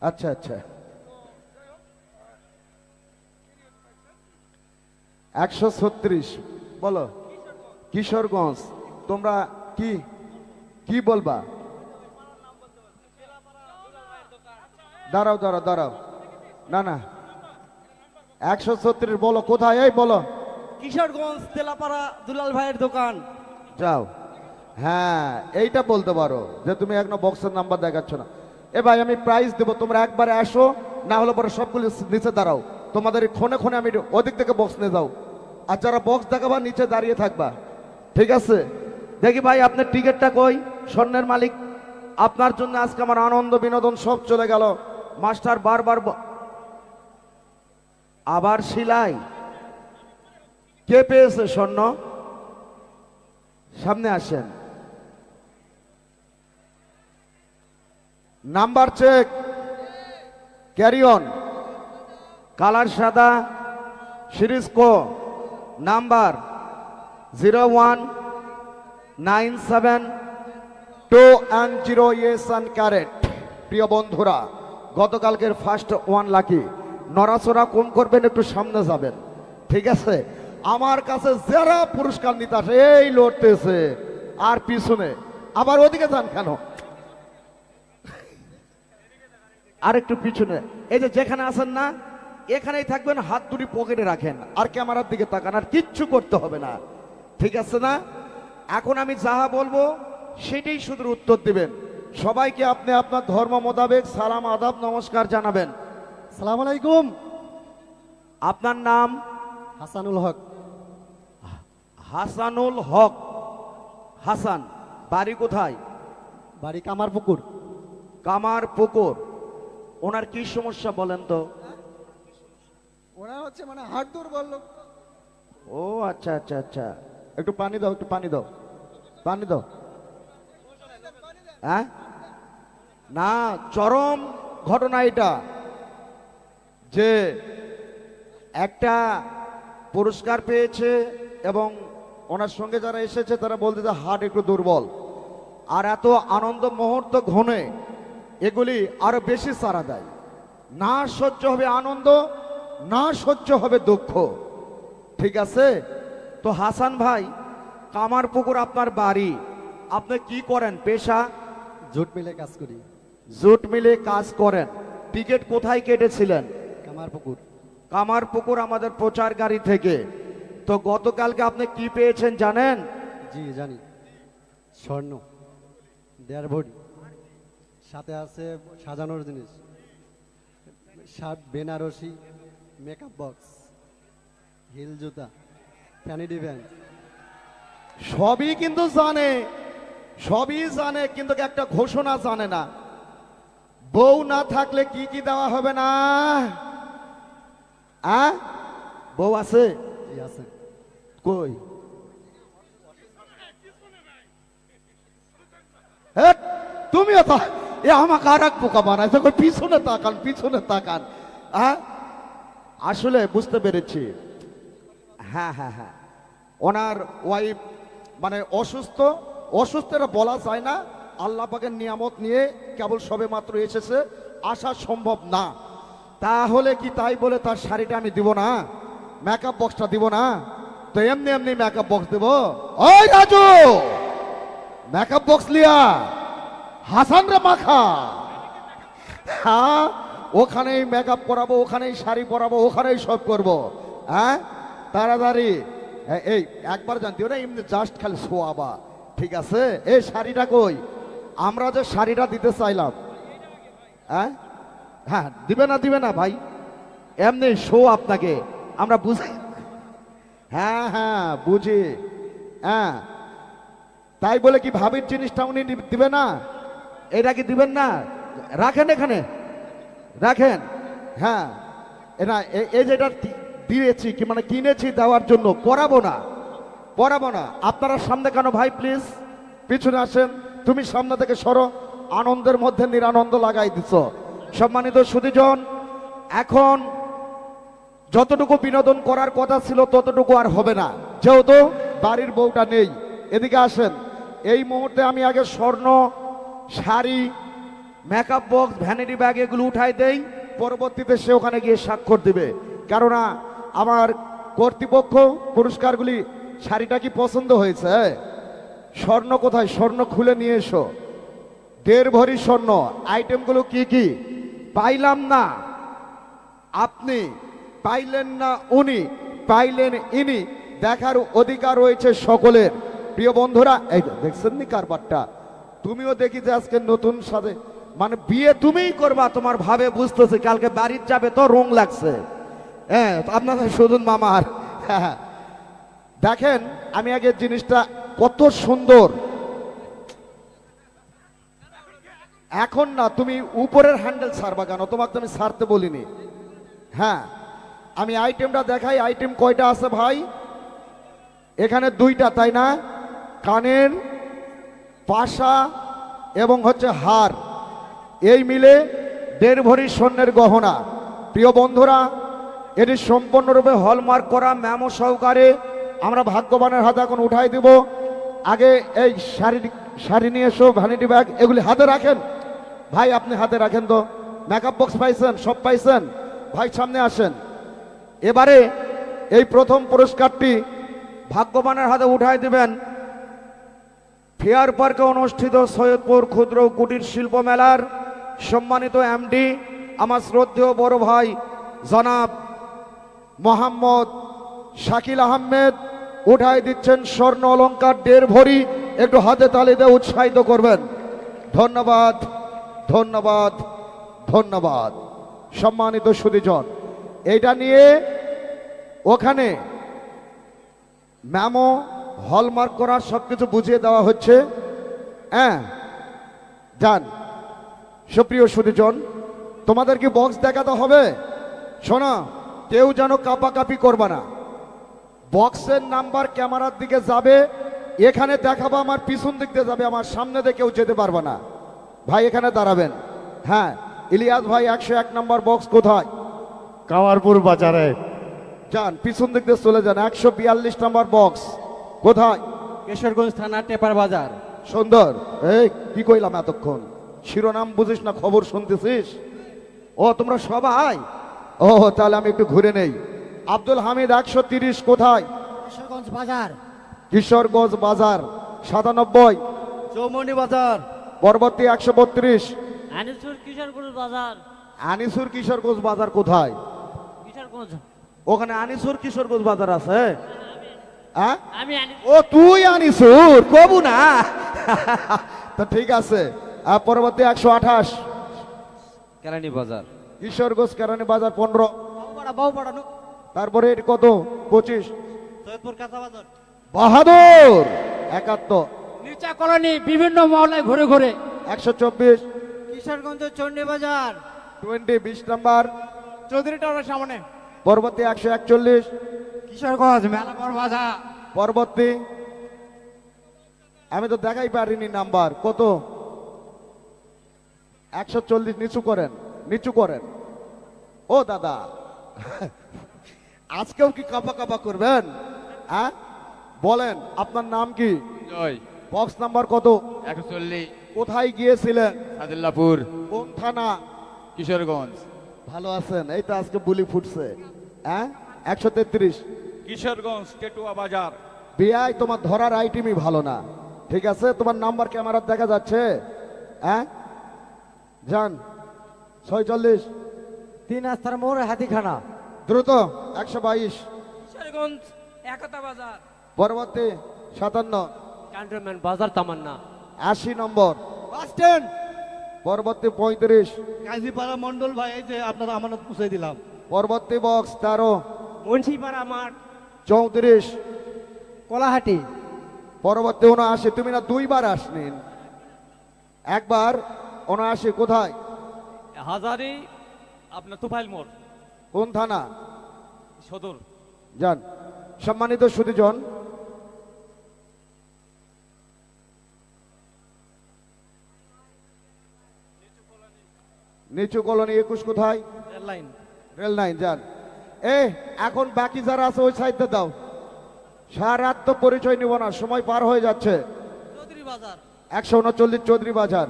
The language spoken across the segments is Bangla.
আচ্ছা আচ্ছা, 136 বলো। কিশোরগঞ্জ। তোমরা কি কি বলবা? দাঁড়াও দাঁড়াও দাঁড়াও, না না, 136 বলো কোথায়, এই বলো। কিশোরগঞ্জ তেলাপাড়া দুলাল ভাইয়ের দোকান। যাও, হ্যাঁ এইটা বলতে পারো যে তুমি এখনো বক্সের নাম্বার দেখাচ্ছ না। এ ভাই আমি প্রাইজ দেবো, তোমরা একবারে আসো, না হলে পরে সবগুলো নিচে দাঁড়াও। তোমাদের এই ক্ষণে ক্ষণে আমি ওদিক থেকে বক্স নিয়ে যাও, আর যারা বক্স দেখাবা নিচে দাঁড়িয়ে থাকবা, ঠিক আছে? দেখি ভাই আপনার টিকিটটা কই? স্বর্ণের মালিক, আপনার জন্য আজকে আমার আনন্দ বিনোদন সব চলে গেল। মাস্টার বারবার আবার সিলাই। কে পেয়েছে স্বর্ণ? সামনে আসেন। Number check, carry on, colour সাদা, সিরিজ কো, নাম্বার 0197210 ইয়েস অ্যান্ড ক্যারেট। প্রিয় বন্ধুরা, গতকালকের ফার্স্ট ওয়ান লাকি। নড়াচড়া কম করবেন, একটু সামনে যাবেন, ঠিক আছে? আমার কাছে যারা পুরস্কার নিতে আসে এই লড়তেছে, আর পিছনে আবার ওদিকে যান কেন? আর একটু পিছনে, এই যে যেখানে আছেন না এখানেই থাকবেন, হাত দুটি পকেটে রাখেন, আর ক্যামেরার দিকে তাকান, আর কিচ্ছু করতে হবে না, ঠিক আছে না? এখন আমি যাহা বলবো সেটাই শুধু উত্তর দিবেন। সবাইকে আপনি আপনার ধর্ম মোতাবেক সালাম আদাব নমস্কার জানাবেন। সালাম আলাইকুম। আপনার নাম? হাসানুল হক। হাসানুল হক। হাসান, বাড়ি কোথায়? বাড়ি কামারপুকুর। কামারপুকুর। ওনার কি সমস্যা বলেন তো? ওরা হচ্ছে মানে হাট দুর্বল লোক। ও আচ্ছা আচ্ছা আচ্ছা, একটু পানি দাও, একটু পানি দাও, পানি দাও। হ্যাঁ না, চরম ঘটনা এটা, যে একটা পুরস্কার পেয়েছে এবং ওনার সঙ্গে যারা এসেছে তারা বলতে যে হার্ট একটু দুর্বল, আর এত আনন্দ মুহূর্ত ঘনে এগুলি আরো বেশি সাড়া দেয়। না সহ্য হবে আনন্দ, না সহ্য হবে দুঃখ, ঠিক আছে? তো হাসান ভাই, কামারপুকুর আপনার বাড়ি, আপনি কি করেন পেশা? জুট মিলে কাজ করি। জুট মিলে কাজ করেন। টিকিট কোথায় কেটেছিলেন? কামারপুকুর। কামারপুকুর আমাদের প্রচার গাড়ি থেকে। তো গতকালকে আপনি কি পেয়েছেন জানেন? জি জানি। স্বর্ণ 1.5 ভরি, সাথে আছে সাজানোর জিনিস, shirt, Benarasi, makeup box, heel জুতা, ফ্যানিডি ব্যান্ড। সবই কিন্তু জানে, সবই জানে, কিন্তু একটা ঘোষণা জানে না। বউ না থাকলে কি কি দেওয়া হবে না? বউ আছে? জি আছে। কই? হ্যাঁ, তুমিও তো এ আমাকে আর এক বোকা বানাইছো, পিছনে তাকান, পিছনে তাকান। আসলে বুঝতে পেরেছি। হ্যাঁ হ্যাঁ হ্যাঁ, ওনার ওয়াইফ মানে অসুস্থ। অসুস্থরা বলা যায় না, আল্লাহ পাকের নিয়ামত নিয়ে কেবল সবে মাত্র এসেছে, আসা সম্ভব না। তাহলে কি তাই বলে তার শাড়িটা আমি দিব না, মেকআপ বক্সটা দিব না? তো এমনি এমনি মেকআপ বক্স দেব? ওই রাজু, মেকআপ বক্স লিয়া হাসান রে মাখা। হ্যাঁ, ওখানেই মেকআপ করাবো, ওখানেই শাড়ি পরাবো, ওখানেই সব করব। হ্যাঁ, তাড়াতাড়ি এই একবার জানতেও না, এমনি জাস্ট খালি শোয়াবা, ঠিক আছে? এই শাড়িটা কই? আমরা যে শাড়িটা দিতে চাইলাম, হ্যাঁ হ্যাঁ, দিবে না দিবে না ভাই, এমনি শো আপনাকে আমরা বুঝি। হ্যাঁ হ্যাঁ বুঝি। হ্যাঁ, তাই বলে কি ভাবির জিনিসটা উনি দিবে না? এটা কি দিবেন না? রাখেন, এখানে রাখেন। হ্যাঁ, এটা এই যেটা দিয়েছি, কি মানে কিনেছি দেওয়ার জন্য, পরাবো না, পরাবো না। আপনারা সামনে কেন ভাই? প্লিজ পিছনে আসেন। তুমি সামনে থেকে সরো, আনন্দের মধ্যে নিরানন্দ লাগাই দিছ। সম্মানিত সুধীজন, এখন যতটুকু বিনোদন করার কথা ছিল ততটুকু আর হবে না, যেহেতু বাড়ির বউটা নেই। এদিকে আসেন। এই মুহূর্তে আমি আগে স্বর্ণ sari makeup box vanity bag এগুলো উঠাই দেই, পরবর্তীতে সে ওখানে গিয়ে স্বাক্ষর দিবে। কেননা আমার কর্তৃপক্ষ পুরস্কারগুলি, শাড়িটা কি পছন্দ হয়েছে? স্বর্ণ কোথায়? স্বর্ণ খুলে নিয়ে এসো। 1.5 ভরি স্বর্ণ। আইটেমগুলো কি কি? পাইলাম না, আপনি পাইলেন না, উনি পাইলেন, ইনি। দেখার অধিকার রয়েছে সকলের। প্রিয় বন্ধুরা, এই দেখছেন নি কারবারটা? তুমিও দেখি যে আজকে নতুন সাথে মানে বিয়ে তুমিই করবা, তোমার ভাবে বুঝতেছে, কালকে বাড়ির যাবে তো রং লাগছে। হ্যাঁ, আপনাদের সুজন মামার। হ্যাঁ, দেখেন আমি আগে জিনিসটা কত সুন্দর। এখন না, তুমি উপরের হ্যান্ডেল ছাড়বা কেন? তোমাকে আমি ছাড়তে বলিনি। হ্যাঁ, আমি আইটেমটা দেখাই। আইটেম কয়টা আছে ভাই? এখানে 2টা, তাই না? কানের পাশা এবং হচ্ছে হার, এই মিলে 1.5 ভরি স্বর্ণের গহনা। প্রিয় বন্ধুরা, এটি সম্পূর্ণরূপে হলমার্ক করা, মেমো সহকারে আমরা ভাগ্যবানের হাতে এখন উঠাই দিব। আগে এই শাড়ি নিয়ে এসো, ভ্যানিটি ব্যাগ এগুলি হাতে রাখেন। ভাই আপনি হাতে রাখেন তো। মেকআপ বক্স পাইছেন? সব পাইছেন? ভাই সামনে আসেন। এবারে এই প্রথম পুরস্কারটি ভাগ্যবানের হাতে উঠাই দিবেন। ফেয়ার পার্কে অনুষ্ঠিত সৈয়দপুর ক্ষুদ্র কুটির শিল্প মেলার সম্মানিত এমডি, আমার শ্রদ্ধেয় বড় ভাই জনাব মোহাম্মদ শাকিল আহমেদ উঠাই দিচ্ছেন স্বর্ণ অলংকার 1.5 ভরি। একটু হাতে তালি দিয়ে উৎসাহিত করবেন। ধন্যবাদ, ধন্যবাদ, ধন্যবাদ। সম্মানিত সুধীজন, এইটা নিয়ে ওখানে মেমো হলমার্ক করা সবকিছু বুঝিয়ে দেওয়া হচ্ছে। হ্যাঁ, যান। সুপ্রিয় সুধীজন, তোমাদের কি বক্স দেখাতে হবে? শোনো, কেউ যেন কাপাকাপি করবে না। বক্সের নাম্বার ক্যামেরার দিকে যাবে, এখানে দেখাবো, আমার পিছন দিক দিয়ে যাবে, আমার সামনে দিয়ে কেউ যেতে পারবে না। ভাই এখানে দাঁড়াবেন। হ্যাঁ, ইলিয়াস ভাই 101 নম্বর বক্স কোথায়? কামারপুর বাজারে। যান, পিছন দিক দিয়ে চলে যান। 142 নম্বর বক্স কোথায়? কিশোরগঞ্জ থানা টেপার বাজার। সুন্দর। এই কি কইলাম এতক্ষণ? শিরোনাম বুঝিস না, খবর শুনতেছিস? ও তোমরা সবাই? ও তাহলে আমি একটু ঘুরে নেই। আব্দুল হামিদ 130 কোথায়? কিশোরগঞ্জ বাজার। কিশোরগঞ্জ বাজার 97। চৌমনি বাজার। পরবর্তী 132 আনিসুর কিশোরগঞ্জ বাজার। আনিসুর কিশোরগঞ্জ বাজার কোথায়? কিশোরগঞ্জ। ওখানে আনিসুর কিশোরগঞ্জ বাজার আছে? হ্যাঁ, আমি আনি ও তুই আনিসুর কবু না। তো ঠিক আছে। পরবর্তী 128 কেরানি বাজার। কিশোরগঞ্জ কেরানি বাজার 15। বাউপাড়া। তারপরে এটি কত? 25। সৈয়দপুর কাঁচা বাজার। বাহাদুর 71। নিচা কলোনি বিভিন্ন মহলায় ঘুরে ঘুরে। 124। কিশোরগঞ্জ চন্ডী বাজার। 20 নাম্বার। চৌধুরী টাওয়ারের সামনে। পরবর্তী 141। কিশোরগঞ্জ মেলাপুর বাজার। পরবর্তী আমি তো দেখাই পারিনি নাম্বার কত? 140। নিচু করেন, নিচু করেন। ও দাদা, আজকেও কি কাপা কাপা করবেন? হ্যাঁ, বলেন আপনার নাম কি? জয় বক্স নাম্বার কত? 140 কোথায় গিয়েছিলেন? আদিল্লাপুর কোন থানা? কিশোরগঞ্জ। ভালো আছেন? এই তো আজকে বুলি ফুটছে। হ্যাঁ, 133। কিশোরগঞ্জ কেটুয়া বাজার। বিআই তোমার ধরার আইটেমই ভালো না। ঠিক আছে, তোমার নাম্বার ক্যামেরা দেখা যাচ্ছে? হ্যাঁ, যান। 46। 3 আস্তার মোড় হাতিখানা। দ্রুত 122। কিশোরগঞ্জ একতা বাজার। পরবর্তী 57। ক্যান্টনমেন্ট বাজার তামান্না। 80 নম্বর। Bus stand. পরবর্তী 35। কাজীপাড়া মন্ডল ভাই, এই যে আপনারা আমানত পৌঁছে দিলাম। পরবর্তী বক্স 13। মুন্সিপাড়া মাঠ। 34। কলাহাটি। পরবর্তী 79। তুমি না 2 বার আসলেন, একবার। 79 কোথায়? হাজারি আপনার তুফাইল মোড়। কোন থানা? সদর। যান। সম্মানিত সুধীজন, নিচু কলোনি 21 কোথায়? Rail line. Rail line. যান। এখন বাকি যারা আছে ওই সাইডে দাও। সারাত তো পরিচয় নিব না, সময় পার হয়ে যাচ্ছে। চৌধুরী বাজার। 139 চৌধুরী বাজার।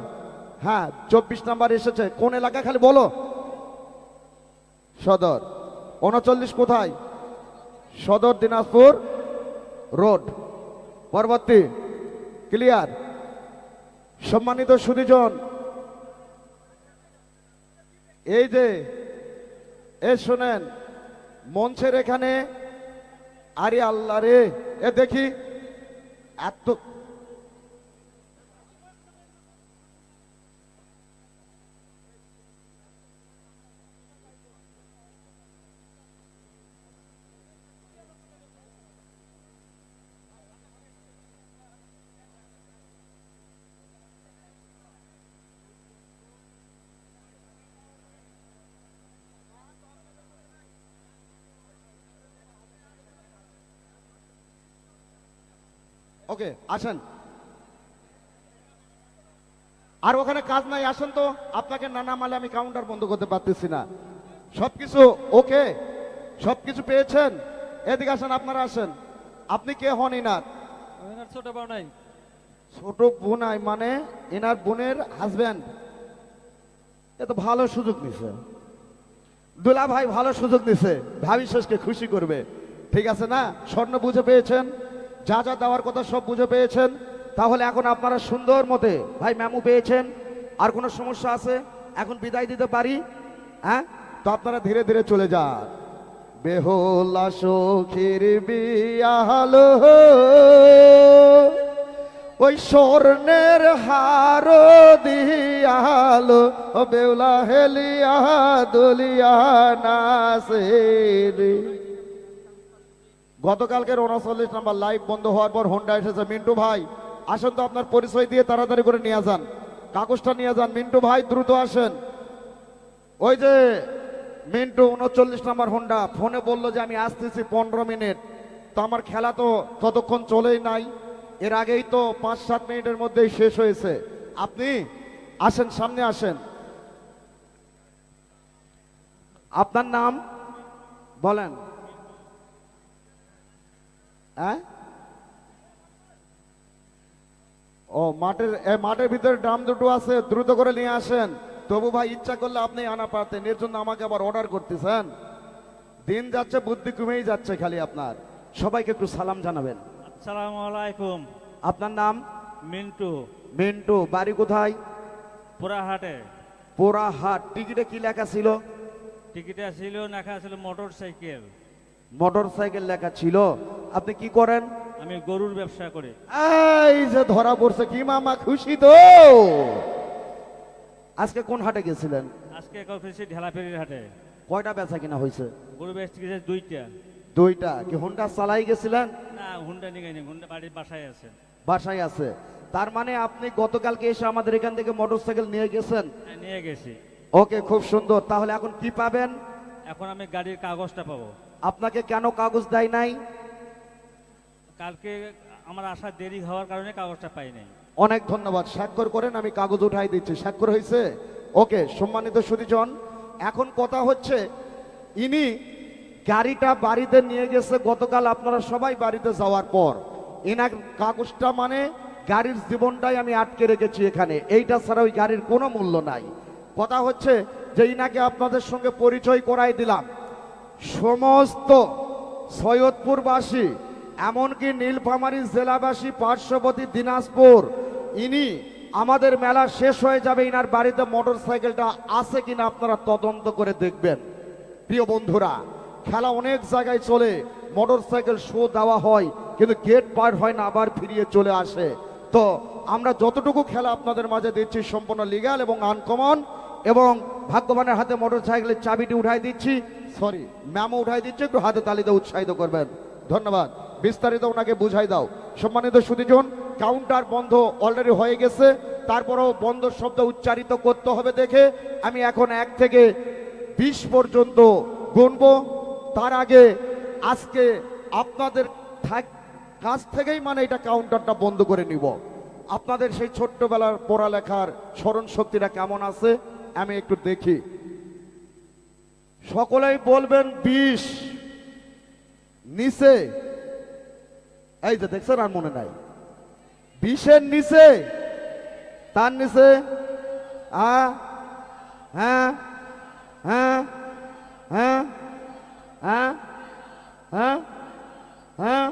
হ্যাঁ 24 নাম্বার এসেছে, কোন এলাকা খালি বলো। সদর। 39 কোথায়? সদর দিনাজপুর রোড। পরবর্তী ক্লিয়ার। সম্মানিত সুধীজন, এই যে শোনেন মঞ্চের এখানে, আরে আল্লাহ রে, এ দেখি এত ওকে আসেন। আর ওখানে কাজ নাই, আসেন তো। আপনাকে নানা মালে আমি কাউন্টার বন্ধ করতে পারতেছি না। সবকিছু ওকে, সবকিছু পেয়েছেন। এদিকে আসেন, আপনারা আসেন। আপনি কে হন ইনার? ছোট বড় নাই, ছোট বোনাই মানে এনার বোনের হাজবেন্ড। এ তো ভালো সুযোগ নিছে, দুলা ভাই ভালো সুযোগ নিছে, ভাবি শেষকে খুশি করবে। ঠিক আছে না? স্বর্ণ বুঝে পেয়েছেন, যা যা দেওয়ার কথা সব বুঝে পেয়েছেন। তাহলে এখন আপনারা সুন্দর মতে ভাই ম্যামু পেয়েছেন। আর কোনো সমস্যা আছে? এখন বিদায় দিতে পারি? হ্যাঁ, তো আপনারা ধীরে ধীরে চলে যান। বেহুলা সখীর বিয়া হলো, ওই স্বর্ণের হার দিয়ালো, বেউলা হেলিয়া দলিয়া নাচে রে। গতকালকের 39 নাম্বার লাইভ বন্ধ হওয়ার পর হোন্ডা এসেছে। মিন্টু ভাই আসেন তো, আপনার পরিচয় দিয়ে তাড়াতাড়ি করে নিয়ে যান, কাগজটা নিয়ে যান। মিন্টু ভাই দ্রুত আসেন। ওই যে মিন্টু 39 নাম্বার হোন্ডা ফোনে বললো যে আমি আসতেছি 15 মিনিট। তো আমার খেলা তো ততক্ষণ চলেই নাই, এর আগেই তো 5-7 মিনিটের মধ্যেই শেষ হয়েছে। আপনি আসেন, সামনে আসেন। আপনার নাম বলেন। হ্যাঁ, ও মাঠের ভিতরে ড্রাম দুটো আছে, দ্রুত করে নিয়ে আসেন। তবু ভাই ইচ্ছা করলে আপনি আনা পারতেন, এর জন্য আমাকে আবার অর্ডার করতেছেন। দিন যাচ্ছে, বুদ্ধি কমেই যাচ্ছে খালি আপনার। সবাইকে একটু সালাম জানাবেন। আসসালামু আলাইকুম। আপনার নাম? মিন্টু। মিন্টু, বাড়ি কোথায়? পুরাহাটে। পোড়াহাট। টিকিটে কি লেখা ছিল? টিকিটে ছিল, লেখা ছিল মোটর সাইকেল। মোটর সাইকেল লেখা ছিল। আপনি কি করেন? আমি গরুর ব্যবসা করি। এই যে ধরা পড়ছে, কি মামা খুশি তো? আজকে কোন হাটে গেছিলেন? আজকে করেছি ঢেলাফেরির হাটে। কয়টা বেচা কিনা হয়েছে? গরু বেচতে গেছে 2টা। 2টা। কি হোন্ডা চালাই গেছিলেন? না, হুন্ডা নিয়ে গেছি, হুন্ডা বাড়ির বাসায় আছে। বাসায় আছে। তার মানে আপনি গতকালকে এসে আমাদের এখান থেকে মোটরসাইকেল নিয়ে গেছেন? হ্যাঁ, নিয়ে গেছি। ওকে, খুব সুন্দর। তাহলে এখন কি পাবেন? এখন আমি গাড়ির কাগজটা পাবো। আপনাকে কেন কাগজ দেয় নাই? কালকে আমার আসার দেরি হওয়ার কারণে কাগজটা পাই নাই। অনেক ধন্যবাদ। স্বাক্ষর করেন, আমি কাগজ উঠাই দিচ্ছি। স্বাক্ষর হয়েছে? ওকে। সম্মানিত সুধীজন, এখন কথা হচ্ছে, ইনি গাড়িটা বাড়িতে নিয়ে গেছে গতকাল, আপনারা সবাই বাড়িতে যাওয়ার পর। এনার কাগজটা মানে গাড়ির জীবনটাই আমি আটকে রেখেছি এখানে, এইটা ছাড়া ওই গাড়ির কোনো মূল্য নাই। কথা হচ্ছে যে ইনাকে আপনাদের সঙ্গে পরিচয় করাই দিলাম। সমস্ত সৈয়দপুরবাসী, এমনকি নীলফামারী জেলাবাসী, পার্শ্ববর্তী দিনাজপুর, ইনি আমাদের মেলা শেষ হয়ে যাবে, ইনার বাড়িতে মোটর সাইকেলটা আছে কিনা আপনারা তদন্ত করে দেখবেন। প্রিয় বন্ধুরা, খেলা অনেক জায়গায় চলে, মোটর সাইকেল শো দেওয়া হয়, কিন্তু গেট পার হয় না, আবার ফিরিয়ে চলে আসে। তো আমরা যতটুকু খেলা আপনাদের মাঝে দিচ্ছি সম্পূর্ণ লিগ্যাল এবং আনকমন, এবং ভাগ্যবানের হাতে মোটর সাইকেলের চাবিটি উঠাই দিচ্ছি, সরি ম্যামও উঠাই দিচ্ছি, একটু হাতে তালিতে উৎসাহিত করবেন। ধন্যবাদ। বিস্তারিত ওনাকে বুঝাই দাও। সম্মানিত সুধীজন, কাউন্টার বন্ধ অলরেডি হয়ে গেছে, তারপরেও বন্ধ শব্দ উচ্চারিত করতে হবে দেখে আমি এখন 1 থেকে 20 পর্যন্ত গুনবো। তার আগে আজকে আপনাদের কাছ থেকেই মানে এটা কাউন্টারটা বন্ধ করে নিব। আপনাদের সেই ছোট্টবেলার পড়ালেখার স্মরণ শক্তিটা কেমন আছে আমি একটু দেখি। সকলেই বলবেন 20 নিচে। এই যে দেখছেন, আর মনে নাই। 20-এর নিচে, তার নিচে হ্যাঁ হ্যাঁ হ্যাঁ হ্যাঁ হ্যাঁ হ্যাঁ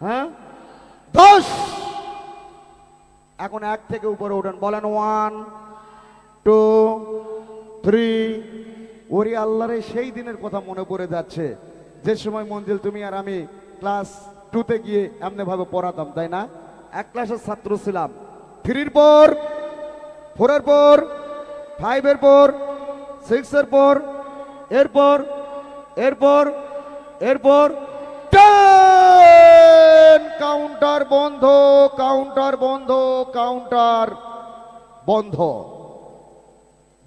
হ্যাঁ 10। এখন 1 থেকে উপরে উঠেন, বলেন 1 2 3। ওরে আল্লাহরে, সেই দিনের কথা মনে পড়ে যাচ্ছে যে সময় মঞ্জিল তুমি আর আমি ক্লাস 2তে গিয়ে এমনি ভাবে পড়াতাম, তাই না? এক ক্লাসের ছাত্র ছিলাম। 3-র পর 4-এর পর 5-এর পর 6-এর পর এরপর এরপর এরপর 10। কাউন্টার বন্ধ, কাউন্টার বন্ধ, কাউন্টার বন্ধ।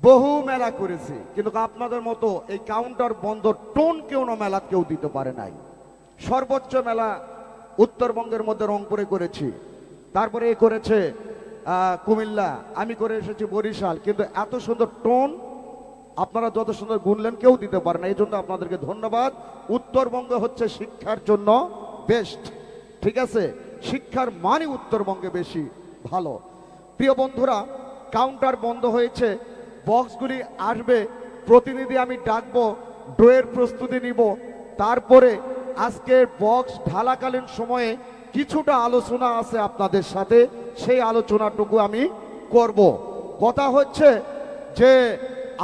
বহু মেলা করেছি, কিন্তু আপনাদের মতো এই কাউন্টার বন্ধ টোন কেউ না মেলা কেউ দিতে পারে নাই। সর্বোচ্চ মেলা উত্তরবঙ্গের মধ্যে রংপুরে করেছি, তারপরে এ করেছে কুমিল্লা, আমি করে এসেছি বরিশাল, কিন্তু এত সুন্দর টোন আপনারা যত সুন্দর গুনলেন কেউ দিতে পারে না। এই জন্য আপনাদেরকে ধন্যবাদ। উত্তরবঙ্গ হচ্ছে শিক্ষার জন্য বেস্ট, ঠিক আছে? শিক্ষার মানই উত্তরবঙ্গে বেশি ভালো। প্রিয় বন্ধুরা, কাউন্টার বন্ধ হয়েছে, বক্সগুলি আসবে, প্রতিনিধি আমি ডাকবো, ড্রয়ের প্রস্তুতি নিব, তারপরে আজকের বক্স ঢালাকালীন সময়ে কিছুটা আলোচনা আছে আপনাদের সাথে, সেই আলোচনাটুকু আমি করব। কথা হচ্ছে যে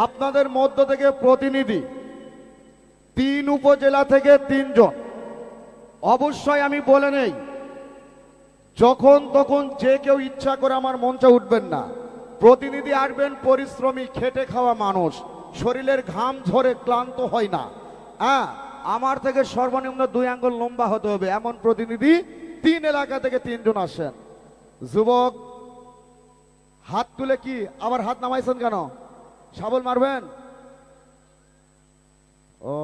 আপনাদের মধ্য থেকে প্রতিনিধি 3 উপজেলা থেকে 3 জন। অবশ্যই আমি বলে নেই, যখন তখন যে কেউ ইচ্ছা করে আমার মঞ্চে উঠবেন না। প্রতিনিধি আসবেন পরিশ্রমী, খেটে খাওয়া মানুষ, শরীরের ঘাম ঝরে ক্লান্ত হয় না। হ্যাঁ, আমার থেকে সর্বনিম্ন 2 আঙ্গুল লম্বা হতে হবে এমন প্রতিনিধি 3 এলাকা থেকে 3 জন আসেন। যুবক হাত তুলে কি আবার হাত নামাইছেন কেন? শাবল মারবেন? ও,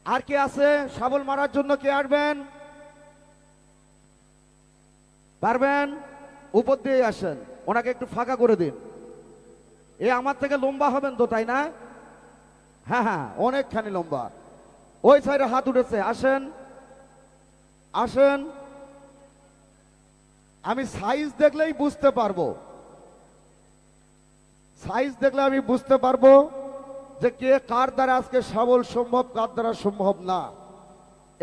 আর কে আছে শাবল মারার জন্য? কে আসবেন? পারবেন? উপর দিয়ে আসেন, ওনাকে একটু ফাঁকা করে দিন। এ আমার থেকে লম্বা হবেন তো, তাই না? হ্যাঁ হ্যাঁ, অনেকখানি লম্বা। ওই সাইডে হাত উঠেছে, আসেন আসেন। আমি সাইজ দেখলেই বুঝতে পারবো, সাইজ দেখলে আমি বুঝতে পারবো যে কে কার দ্বারা আজকে সবল সম্ভব, কার দ্বারা সম্ভব না।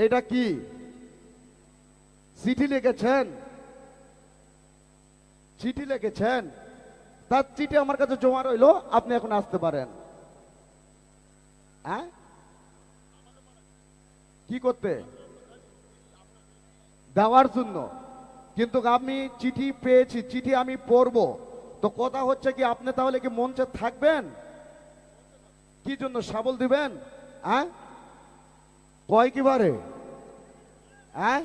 এটা কি চিঠি লিখেছেন? চিঠি লিখেছেন? তার চিঠি আমার কাছে জমা রইলো, আপনি এখন আসতে পারেন। হ্যাঁ, কি করতে? দেওয়ার জন্য। কিন্তু আমি চিঠি পেয়েছি, চিঠি আমি পড়বো। তো কথা হচ্ছে কি, আপনি তাহলে কি মঞ্চে থাকবেন? কি জন্য শাবল দিবেন? হ্যাঁ, কয় কিবারে? হ্যাঁ,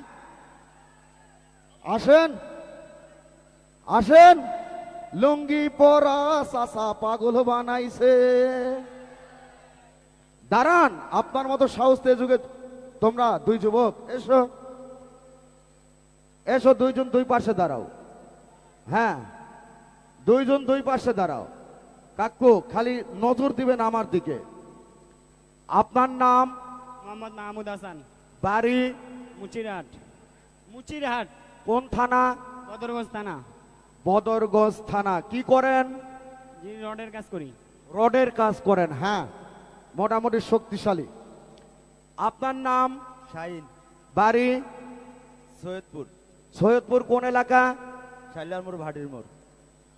আসেন আসেন। লুঙ্গি পরা চাচা পাগল বানাইছে। দাঁড়ান, আপনার মতো সাহস তে যুগে তোমরা 2 যুবক এসো, এসো 2 জন 2 পাশে দাঁড়াও। হ্যাঁ, 2 জন 2 পাশে দাঁড়াও। কাকু খালি নজর দিবেন আমার দিকে। আপনার নাম? মোহাম্মদ মাহমুদ হাসান, বাড়ি? মুচিরহাট। মুচিরহাট কোন থানা? বদরগঞ্জ থানা। বদরগঞ্জ থানা। কি করেন? জি, রডের কাজ করি। রডের কাজ করেন? হ্যাঁ, মোটামুটি শক্তিশালী। আপনার নাম? শাহিন, বাড়ি? সৈয়দপুর। সৈয়দপুর কোন এলাকা? শাইলার মোড়, ভাটির মোড়।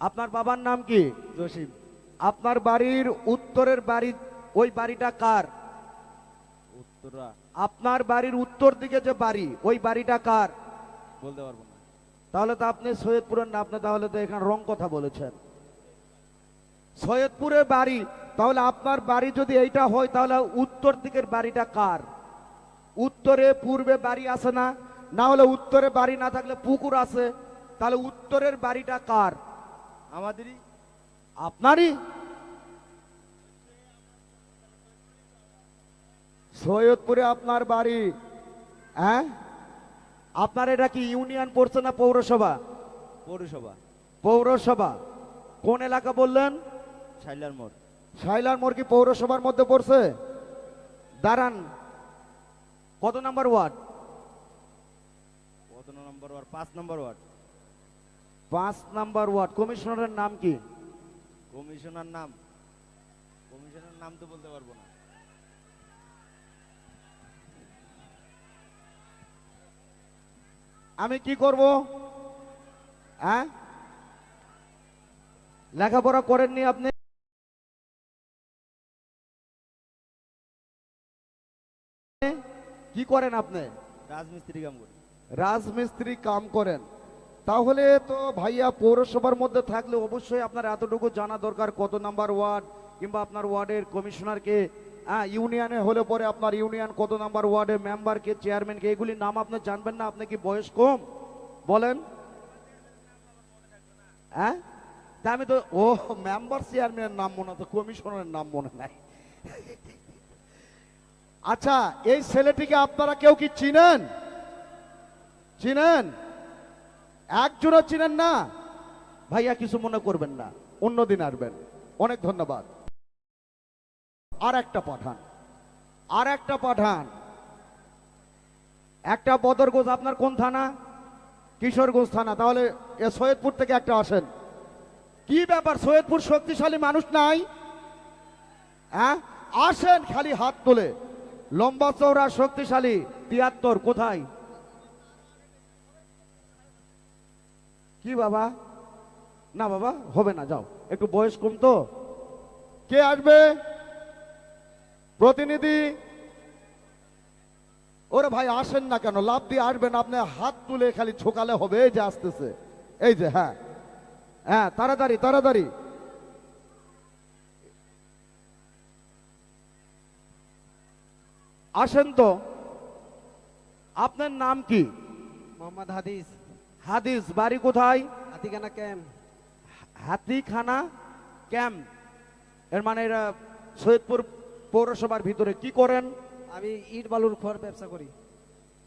আপনার বাবার নাম কি? জসিম। আপনার বাড়ির উত্তরের বাড়ি, ওই বাড়িটা কার? উত্তরা আপনার বাড়ির উত্তর দিকে যে বাড়ি, ওই বাড়িটা কার? বলতে পারবো না। তাহলে তো আপনি সৈয়দপুরের না, আপনি তাহলে তো এখানে রং কথা বলেছেন। সৈয়দপুরের বাড়ি, তাহলে আপনার বাড়ি যদি এইটা হয়, তাহলে উত্তর দিকের বাড়িটা কার? উত্তরে পূর্বে বাড়ি আছে না? না হলে উত্তরে বাড়ি না থাকলে পুকুর আছে, তাহলে উত্তরের বাড়িটা কার? আমাদেরই। আপনারই। সৈয়দপুরে আপনার বাড়ি? হ্যাঁ, আপনার এটা কি ইউনিয়ন পড়ছে না পৌরসভা? পৌরসভা। পৌরসভা। কোন এলাকা বললেন? শাইলার মোড়। শাইলার মোড় কি পৌরসভার মধ্যে পড়ছে? দাঁড়ান, কত নম্বর ওয়ার্ড? কত নম্বর ওয়ার্ড? 5 নম্বর ওয়ার্ড। 5 নাম্বার ওয়ার্ড কমিশনারের নাম কি? কমিশনার নাম তো বলতে পারবো না। আমি কি করব? হ্যাঁ, লেখাপড়া করেননি আপনি? কি করেন আপনি? রাজমিস্ত্রি কাম করি। রাজমিস্ত্রি কাম করেন। তাহলে তো ভাইয়া পৌরসভার মধ্যে থাকলে অবশ্যই আপনার এতটুকু জানা দরকার কত নাম্বার ওয়ার্ড, কিংবা আপনার ওয়ার্ডের কমিশনারকে, হ্যাঁ ইউনিয়নে হলে পরে আপনার ইউনিয়ন কত নাম্বার ওয়ার্ডের মেম্বারকে, চেয়ারম্যানকে, এগুলির নাম আপনি জানবেন না? আপনি কি বয়স কম? বলেন। হ্যাঁ, তা আমি তো মেম্বার চেয়ারম্যানের নাম মনে তো কমিশনারের নাম মনে নাই। আচ্ছা, এই ছেলেটিকে আপনারা কেউ কি চিনেন? চিনেন? একজনও চিনেন না? ভাইয়া কিছু মনে করবেন না, অন্যদিন আসবেন। অনেক ধন্যবাদ। আর একটা পাঠান, একটা বদরগঞ্জ। আপনার কোন থানা? কিশোরগঞ্জ থানা। তাহলে এ সৈয়দপুর থেকে একটা আসেন। কি ব্যাপার, সৈয়দপুর শক্তিশালী মানুষ নাই? হ্যাঁ, আসেন খালি হাত তোলে। লম্বা চওড়া শক্তিশালী 73 কোথায়? কি বাবা? না বাবা, হবে না, যাও, একটু বয়স কম তো। কে আসবে? প্রতিনিধি? ওরে ভাই আসেন না কেন, লাভ দিয়ে আসবেন। আপনি হাত তুলে খালি ছোকালে হবে। এই যে আসতেছে, এই যে, হ্যাঁ হ্যাঁ, তাড়াতাড়ি তাড়াতাড়ি। আসেন তো। আপনার নাম কি? মোহাম্মদ হাদিস। হাদিস, বাড়ি কোথায়? হাতিখানা ক্যাম্প। হাতিখানা ক্যাম্প, এর মানে এরা সৈয়দপুর পৌরসভার ভিতরে। কি করেন? আমি ইট বালুর খোয়ার ব্যবসা করি।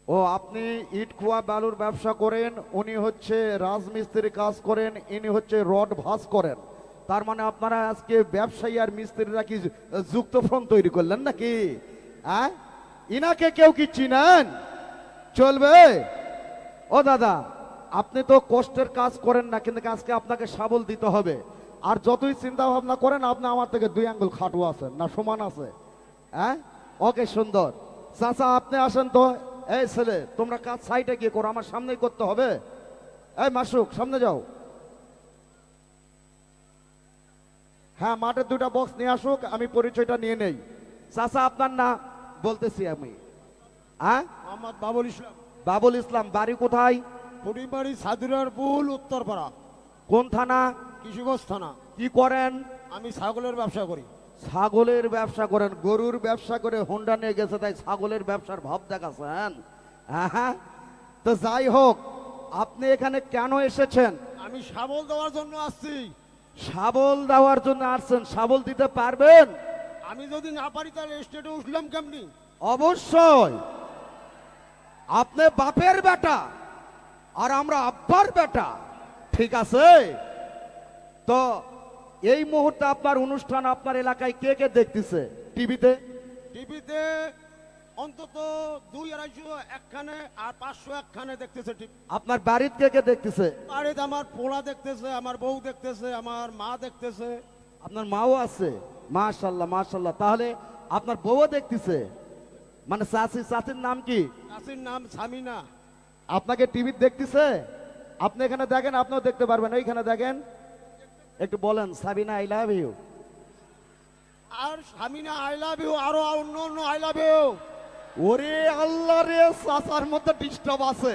ও, আপনি ইট খোয়া বালুর ব্যবসা করেন, উনি হচ্ছে রাজমিস্ত্রি কাজ করেন, ইনি হচ্ছে রড ভাঁজ করেন। তার মানে আপনারা আজকে ব্যবসায়ী আর মিস্ত্রিরা কি যুক্ত ফ্রন্ট তৈরি করলেন নাকি? হ্যাঁ, ইনাকে কেউ কি চিনেন? চলবে? ও দাদা, আপনি তো কষ্টের কাজ করেন না, কিন্তু আজকে আপনাকে সাবল দিতে হবে। আর যতই চিন্তা ভাবনা করেন, আপনি আমার থেকে 2 আঙ্গুল খাটো আছেন না, সমান আছে। হ্যাঁ, ওকে, সুন্দর। চাচা আপনি আসেন তো। এই ছেলে, তোমরা কাজ সাইডে গিয়ে করো, আমার সামনেই করতে হবে। এই মাসুক, সামনে যাও। হ্যাঁ, মাঠের 2টা বক্স নিয়ে আসুক, আমি পরিচয়টা নিয়ে নেই। চাচা আপনার না বলতেছি আমি। হ্যাঁ, মোহাম্মদ বাবুল ইসলাম। বাবুল ইসলাম, বাড়ি কোথায়? পরিবাড়ি সাদুরার পুল, উত্তরপাড়া, কোন থানা? কিশোরগঞ্জ থানা। কি করেন? আমি ছাগলের ব্যবসা করি। ছাগলের ব্যবসা করেন? গরুর ব্যবসা করে হোন্ডা নিয়ে গেছে, তাই ছাগলের ব্যবসার ভাব দেখাচ্ছেন? হ্যাঁ, তো যাই হোক, আপনি এখানে কেন এসেছেন? আমি শাবল দেওয়ার জন্য আসছি। শাবল দেওয়ার জন্য আসছেন? শাবল দিতে পারবেন? আমি যদি না পারি তাহলে স্টেটে উঠলাম কেমনি? অবশ্যই। আপনি বাপের বেটা আর আমরা আব্বার বেটা, ঠিক আছে? তো এই মুহূর্তে আপনার অনুষ্ঠান আপনার এলাকায় কে কে দেখতেছে? টিভিতে? টিভিতে অন্তত 200-250 একখানে, আর 500 একখানে দেখতেছে টিভি। আপনার বাড়িতে কে কে দেখতেছে? বাড়িতে আমার পোলা দেখতেছে, আমার বউ দেখতেছে, আমার মা দেখতেছে। আপনার মাও আছে? মাশাল্লাহ মাশাল্লাহ। তাহলে আপনার বউও দেখতেছে, মানে চাচির নাম কি? চাষির নাম সামিনা। আপনাকে টিভি দেখতেছে? আপনি এখানে দেখেন, আপনিও দেখতে পারবেন। এইখানে দেখেন, একটু বলেন সাবিনা আই লাভ ইউ। আর সামিনা আই লাভ ইউ, আরো অন্য অন্য আই লাভ ইউ। ওরে আল্লাহ রে, চাচার মধ্যে ডিস্টার্ব আছে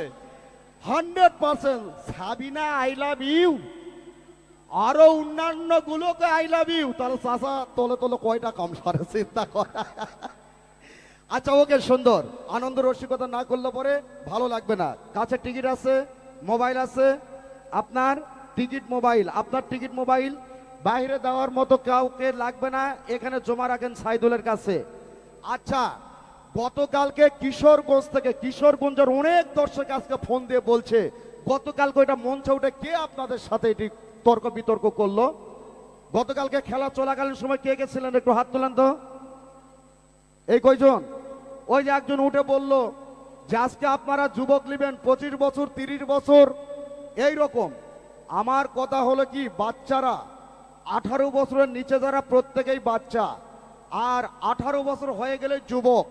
100%। সাবিনা আই লাভ ইউ, আরো অন্যান্য গুলোকে আই লাভ ইউ। তাহলে চাচা তলে তলে কয়টা কম সারে, চিন্তা কর। আচ্ছা, ওকে, সুন্দর। আনন্দ রসিকতা না করলে পরে ভালো লাগবে না। কাছে টিকিট আছে, মোবাইল আছে। আপনার টিকিট মোবাইল, আপনার টিকিট মোবাইল বাইরে দেওয়ার মতো কাউকে লাগবে না, এখানে জমা রাখেন সাইদুলের কাছে। আচ্ছা, গতকালকে কিশোরগঞ্জ থেকে, কিশোরগঞ্জের অনেক দর্শক আজকে ফোন দিয়ে বলছে, গতকালকে ওইটা মঞ্চে উঠে কে আপনাদের সাথে এটি তর্ক বিতর্ক করলো? গতকালকে খেলা চলাকালীন সময় কে কে ছিলেন? একটু হাত তোলেন তো। এই কয়জন? ওই যে একজন উঠে বলল যে আজকে আপনারা যুবক নেবেন 25 বছর 30 বছর, এই রকম। আমার কথা হলো কি, বাচ্চারা 18 বছরের নিচে যারা প্রত্যেকেই বাচ্চা, আর 18 বছর হয়ে গেলে যুবক।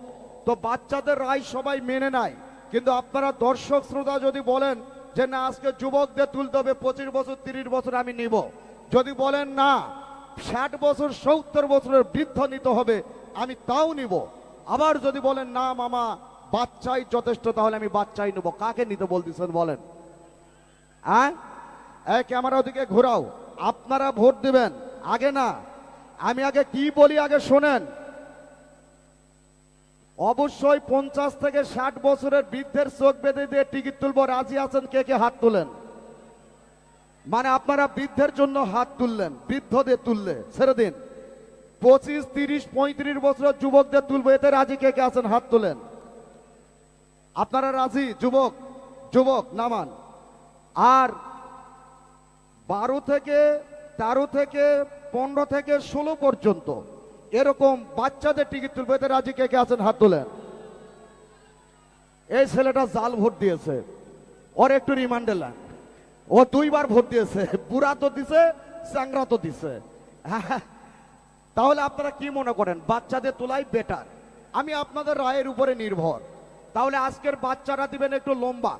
তো বাচ্চাদের রায় সবাই মেনে নেয়, কিন্তু আপনারা দর্শক শ্রোতা যদি বলেন যে না আজকে যুবকদের তুলতে হবে, 25 বছর 30 বছর আমি নিব, যদি বলেন না 60 বছর 70 বছরের বৃদ্ধ নিতে হবে, আমি তাও নিব। আবার যদি বলেন না মামা বাচ্চাই যথেষ্ট, তাহলে আমি বাচ্চাই নেব। কাকে নিতে বলতেছেন বলেন? হ্যাঁ, এই ক্যামেরা ওদিকে ঘোরাও। আপনারা ভোট দিবেন আগে না, আমি আগে কি বলি আগে শোনেন। অবশ্যই 50 থেকে 60 বছরের বৃদ্ধের চোখ বেঁধে দিয়ে টিকিট তুলবো। রাজি আছেন? কে কে হাত তোলেন? মানে আপনারা বৃদ্ধের জন্য হাত তুললেন, বৃদ্ধদের তুললে ছেড়ে দিন। 25, 30, 35 বছরের যুবকদের তুলবো, এতে রাজি কে কে আছেন হাত তোলেন। আপনারা রাজি? যুবক যুবক নামান। আর 12 থেকে 13 থেকে 15 থেকে 16 পর্যন্ত এরকম বাচ্চাদের টিকিট তুলবে, এতে রাজি কে কে আছেন হাত তোলেন। এই ছেলেটা জাল ভোট দিয়েছে, ওর একটু রিমান্ডে লাগ। ও 2 বার ভোট দিয়েছে, বুড়া তো দিছে, চ্যাংরা তো দিছে। তাহলে আপনারা কি মনে করেন বাচ্চাদের তোলাই বেটার? আমি আপনাদের রায়ের উপরে নির্ভর। তাহলে আজকের বাচ্চারা দিবেন একটু লম্বা,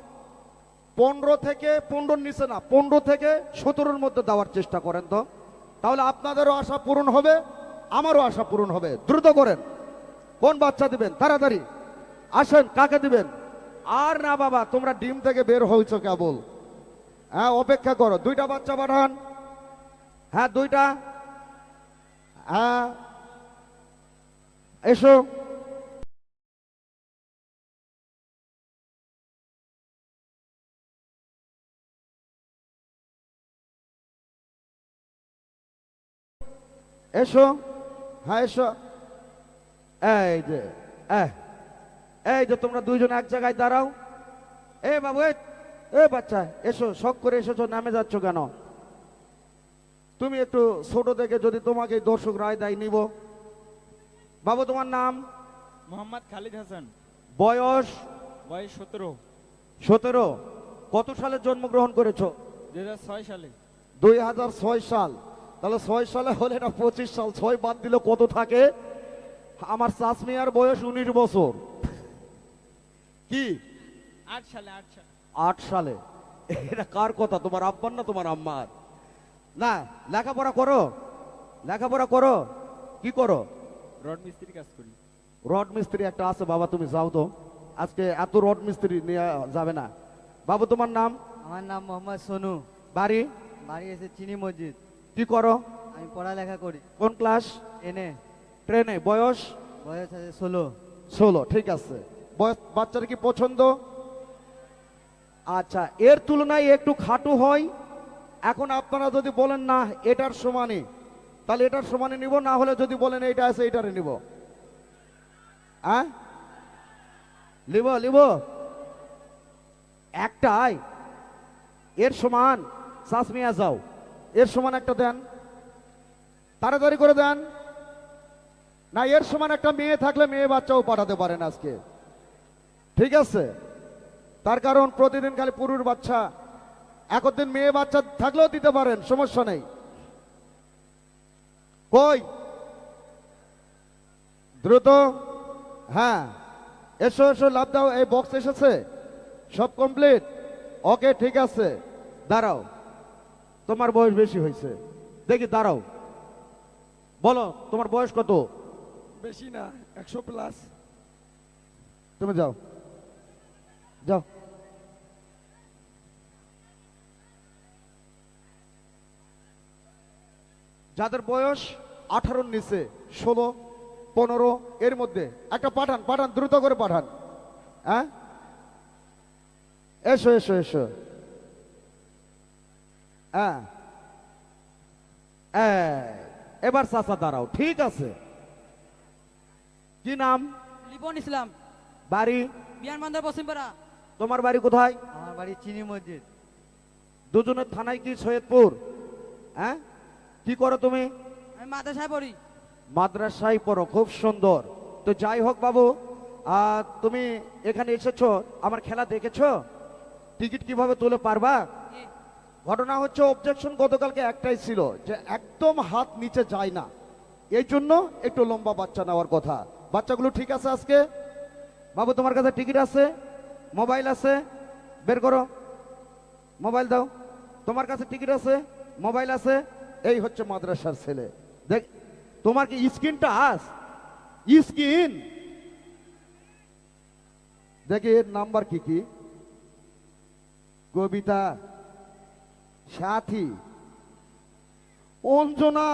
15 থেকে 15 নিচে না, 15 থেকে 17-র মধ্যে দেওয়ার চেষ্টা করেন। তো তাহলে আপনাদেরও আশা পূরণ হবে, আমারও আশা পূরণ হবে। দ্রুত করেন, কোন বাচ্চা দিবেন তাড়াতাড়ি আসেন। কাকে দিবেন? আর না বাবা, তোমরা ডিম থেকে বের হয়েছ কেবল। হ্যাঁ, অপেক্ষা করো। 2টা বাচ্চা পাঠান। হ্যাঁ 2টা। হ্যাঁ এসো। এসো। হ্যাঁ এসো। এই যে এই যে তোমরা 2 জন এক জায়গায় দাঁড়াও। এ বাবু, এ বাচ্চা এসো, শখ করে এসেছো, নামে যাচ্ছ কেন? তুমি একটু ছোট দেখে যদি তোমাকে দর্শক রায় দেয় নিব। বাবু তোমার নাম? মোহাম্মদ খালিদ হাসান, বয়স? বয়স 17, 17। কত সালে জন্মগ্রহণ করেছো? 2006 সালে। 2006 সাল। তাহলে 6 সালে হলে এটা 25 সাল। 6 বাদ দিলে কত থাকে? আমার চাচমিয়ার বয়স 19 বছর। কি 8 সালে, 8 সালে। 8 সালে? এটা কার কথা, তোমার আব্বার না তোমার আম্মার? না, লেখাপড়া করো, লেখাপড়া করো। কি করো? রড মিস্ত্রি কাজ করি। রড মিস্ত্রি একটা আছে বাবা, তুমি যাও তো, আজকে এত রড মিস্ত্রি নিয়ে যাবে না। বাবু তোমার নাম? আমার নাম মোহাম্মদ সোনু। বাড়ি? বাড়ি এসে চিনি মসজিদ। কি করো? আমি পড়ালেখা করি। কোন ক্লাস? এনে ট্রেনে। বয়স? বয়স আছে 16। 16, ঠিক আছে। বয়স বাচ্চার কি পছন্দ? আচ্ছা, এর তুলনায় একটু খাটু হয়। এখন আপনারা যদি বলেন না এটার সমানই, তাহলে এটার সমানে নিব, না হলে যদি বলেন এইটা আছে এইটারে নিব। হ্যাঁ নিব নিব একটাই এর সমান। সাসমিয়া যাও, এর সমান একটা দেন, তাড়াতাড়ি করে দেন। না, এর সমান একটা মেয়ে থাকলে মেয়ে বাচ্চাও পাঠাতে পারেন আজকে, ঠিক আছে? তার কারণ প্রতিদিন খালি পুরুষ বাচ্চা, একদিন মেয়ে বাচ্চা থাকলেও দিতে পারেন, সমস্যা নেই। কই দ্রুত। হ্যাঁ এসো এসো, লাভ দাও। এই বক্স এসেছে, সব কমপ্লিট। ওকে ঠিক আছে, দাঁড়াও। তোমার বয়স বেশি হয়েছে, দেখি দাঁড়াও। বলো তোমার বয়স কত? বেশি না, 100 প্লাস। তুমি যাও যাও। যাদের বয়স 18-র নিচে, 16, 15 এর মধ্যে একটা পাঠান, পাঠান, দ্রুত করে পাঠান। হ্যাঁ এসো এসো এসো। হ্যাঁ এবার চাচা দাঁড়াও, ঠিক আছে। কি নাম? লিপন ইসলাম। বাড়ি? বিয়ানবান্ধব পশ্চিমপাড়া। তোমার বাড়ি কোথায়? আমার বাড়ি চিনি মসজিদ। দুজনের থানায় কি সৈয়দপুর? হ্যাঁ কি করো তুমি? আমি মাদ্রাসায় পড়ি। মাদ্রাসায় পড়ো, খুব সুন্দর। তো যাই হোক বাবু, তুমি এখানে এসেছো, আমার খেলা দেখেছো? টিকিট কিভাবে তুলে পারবা? ঘটনা হচ্ছে অবজেকশন গতকালকে একটাই ছিল যে একদম হাত নিচে যায় না, এই জন্য একটু লম্বা বাচ্চা নেওয়ার কথা। বাচ্চাগুলো ঠিক আছে আজকে? বাবু তোমার কাছে টিকিট আছে, মোবাইল আছে, বের করো, মোবাইল দাও। তোমার কাছে টিকিট আছে, মোবাইল আছে, এই হচ্ছে মাদ্রাসার ছেলে। দেখ তোমার কি স্ক্রিনটা আস স্ক্রিন দেখি এর নাম্বার কি কি? কবিতা, সাথী, অঞ্জনা।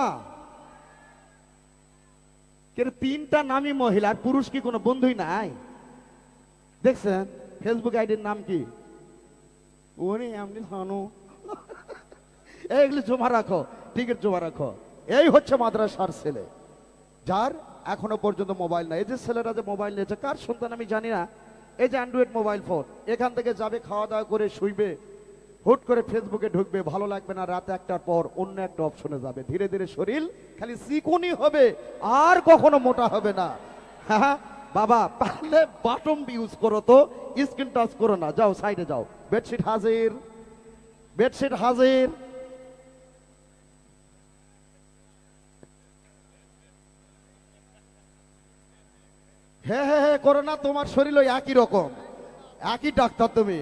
তিনটা নামই মহিলা, আর পুরুষ কি কোনো বন্ধুই নাই? দেখছেন ফেসবুক আইডির নাম কি? উনি এমনি জানো। এইগুলি জমা রাখো, টিকিট জমা রাখো। এই হচ্ছে মাদ্রাসার ছেলে, যার এখনো পর্যন্ত মোবাইল নাই। এই যে ছেলেরা যে মোবাইল নিয়েছে, কার সন্তান আমি জানি না। এই যে অ্যান্ড্রয়েড মোবাইল ফোন, এখান থেকে যাবে, খাওয়া দাওয়া করে শুইবে, হুট করে ফেসবুকে ঢুকবে, ভালো লাগবে না, রাত একটার পর অন্য একটা অপশনে যাবে। ধীরে ধীরে শরীর খালি চিকনি হবে, আর কখনো মোটা হবে না। হ্যাঁ বাবা, পারলে বাটম ইউজ করো, তো স্ক্রিন টাচ করো না। যাও সাইডে যাও। বেডশিট হাজির, বেডশিট হাজির। হ্যাঁ হ্যাঁ হ্যাঁ করো না, তোমার শরীর ওই একই রকম, একই ডাক্তার তুমি।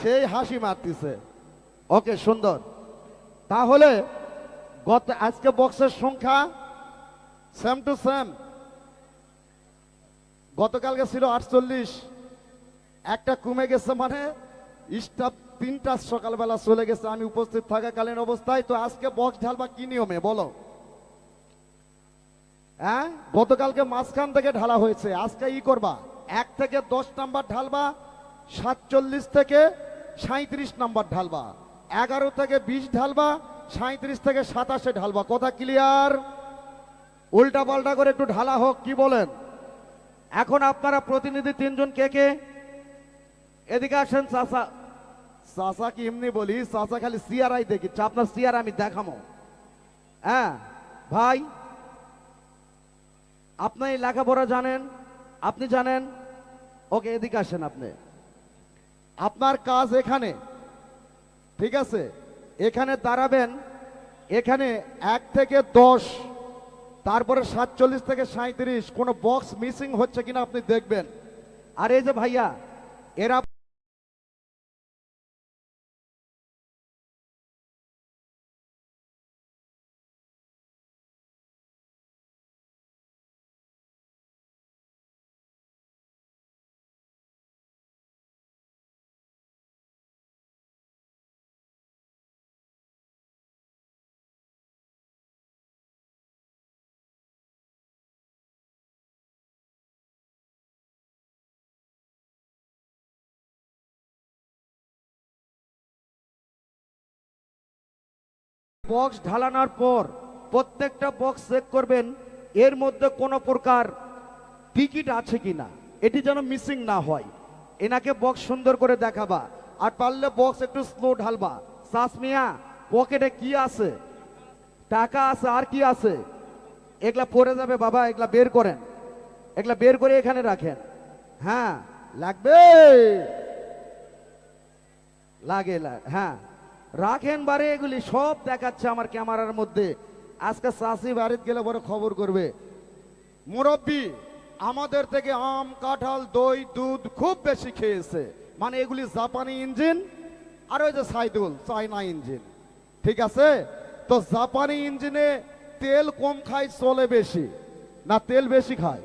সেই হাসি মারতেছে। ওকে, সুন্দর। তাহলে আজকে বক্সের সংখ্যা সেম টু সেম। গতকালকে ছিল 48, একটা কমে গেছে, মানে স্টাফ 3টা সকালবেলা চলে গেছে আমি উপস্থিত থাকাকালীন অবস্থায়। তো আজকে বক্স ঢালবা কি নিয়মে বলো? হ্যাঁ, গতকালকে মাঝখান থেকে ঢালা হয়েছে, আজকে ই করবা 1 থেকে 10 নাম্বার ঢালবা, 47 থেকে 37 নাম্বার ঢালবা, 11 থেকে 20 ঢালবা, 37 থেকে 27 ঢালবা। কথা ক্লিয়ার? উল্টা পাল্টা করে একটু ঢালা হোক, কি বলেন? এখন আপনারা প্রতিনিধি 3 জন কে কে? এদিকে আসেন। চাচা, চাচা কি এমনি বলি? চাচা খালি সিআরআই দেখি, আপনার সিআর আমি দেখামো। হ্যাঁ ভাই, আপনি লেখাপড়া জানেন, আপনি জানেন। ওকে, এদিকে আসেন। আপনি, আপনার কাজ এখানে, ঠিক আছে? এখানে দাঁড়াবেন, এখানে 1 থেকে 10, তারপরে 47 থেকে 37 কোনো বক্স মিসিং হচ্ছে কিনা আপনি দেখবেন। আর এই যে ভাইয়া, এরা বক্স ঢালানোর পর প্রত্যেকটা বক্স চেক করবেন, এর মধ্যে কোনো প্রকার টিকিট আছে কিনা, এটি যেন মিসিং না হয়। এনাকে বক্স সুন্দর করে দেখাবা, আর পারলে বক্স একটু স্লো ঢালবা। সাসমিয়া, পকেটে কি আছে? টাকা আছে, আর কি আছে? এগুলা পড়ে যাবে বাবা, এগুলা বের করেন, এগুলা বের করে এখানে রাখেন। হ্যাঁ লাগবে, লাগে, হ্যাঁ রাখেন বারে। এগুলি সব দেখাচ্ছে আমার ক্যামেরার মধ্যে। আজকে চাষি বাড়িতে গেলে বড় খবর করবে, মুরব্বী আমাদের থেকে আম, কাঁঠাল, দই, দুধ খুব বেশি খেয়েছে। মানে এগুলি জাপানি ইঞ্জিন, আর ওই যে সাইদুল চায়না ইঞ্জিন, ঠিক আছে? তো জাপানি ইঞ্জিনে তেল কম খায়, চলে বেশি না, তেল বেশি খায়?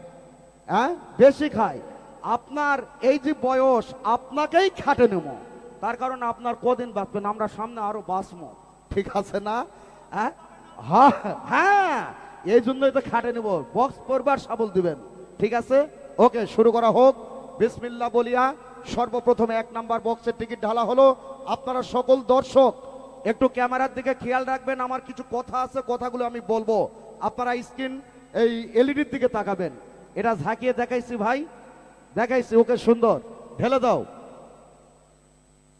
হ্যাঁ, বেশি খায়। আপনার এই যে বয়স, আপনাকেই খাটে নেব, তার কারণ আপনার কদিন বাঁচবেন, আমরা সামনে আরো বাঁচবো, ঠিক আছে না? হ্যাঁ হ্যাঁ, এই জন্যই তো খাটে নেব। বক্স পরবার সাবল দিবেন, ঠিক আছে? ওকে, শুরু করা হোক। বিসমিল্লাহ বলিয়া সর্বপ্রথমে 1 নাম্বার বক্সের টিকিট ঢালা হলো। আপনারা সকল দর্শক একটু ক্যামেরার দিকে খেয়াল রাখবেন, আমার কিছু কথা আছে, কথাগুলো আমি বলবো, আপনারা স্ক্রিন এই এলইডির দিকে তাকাবেন। এটা ঝাঁকিয়ে দেখাইছি ভাই, দেখাইছি। ওকে, সুন্দর, ঢেলে দাও।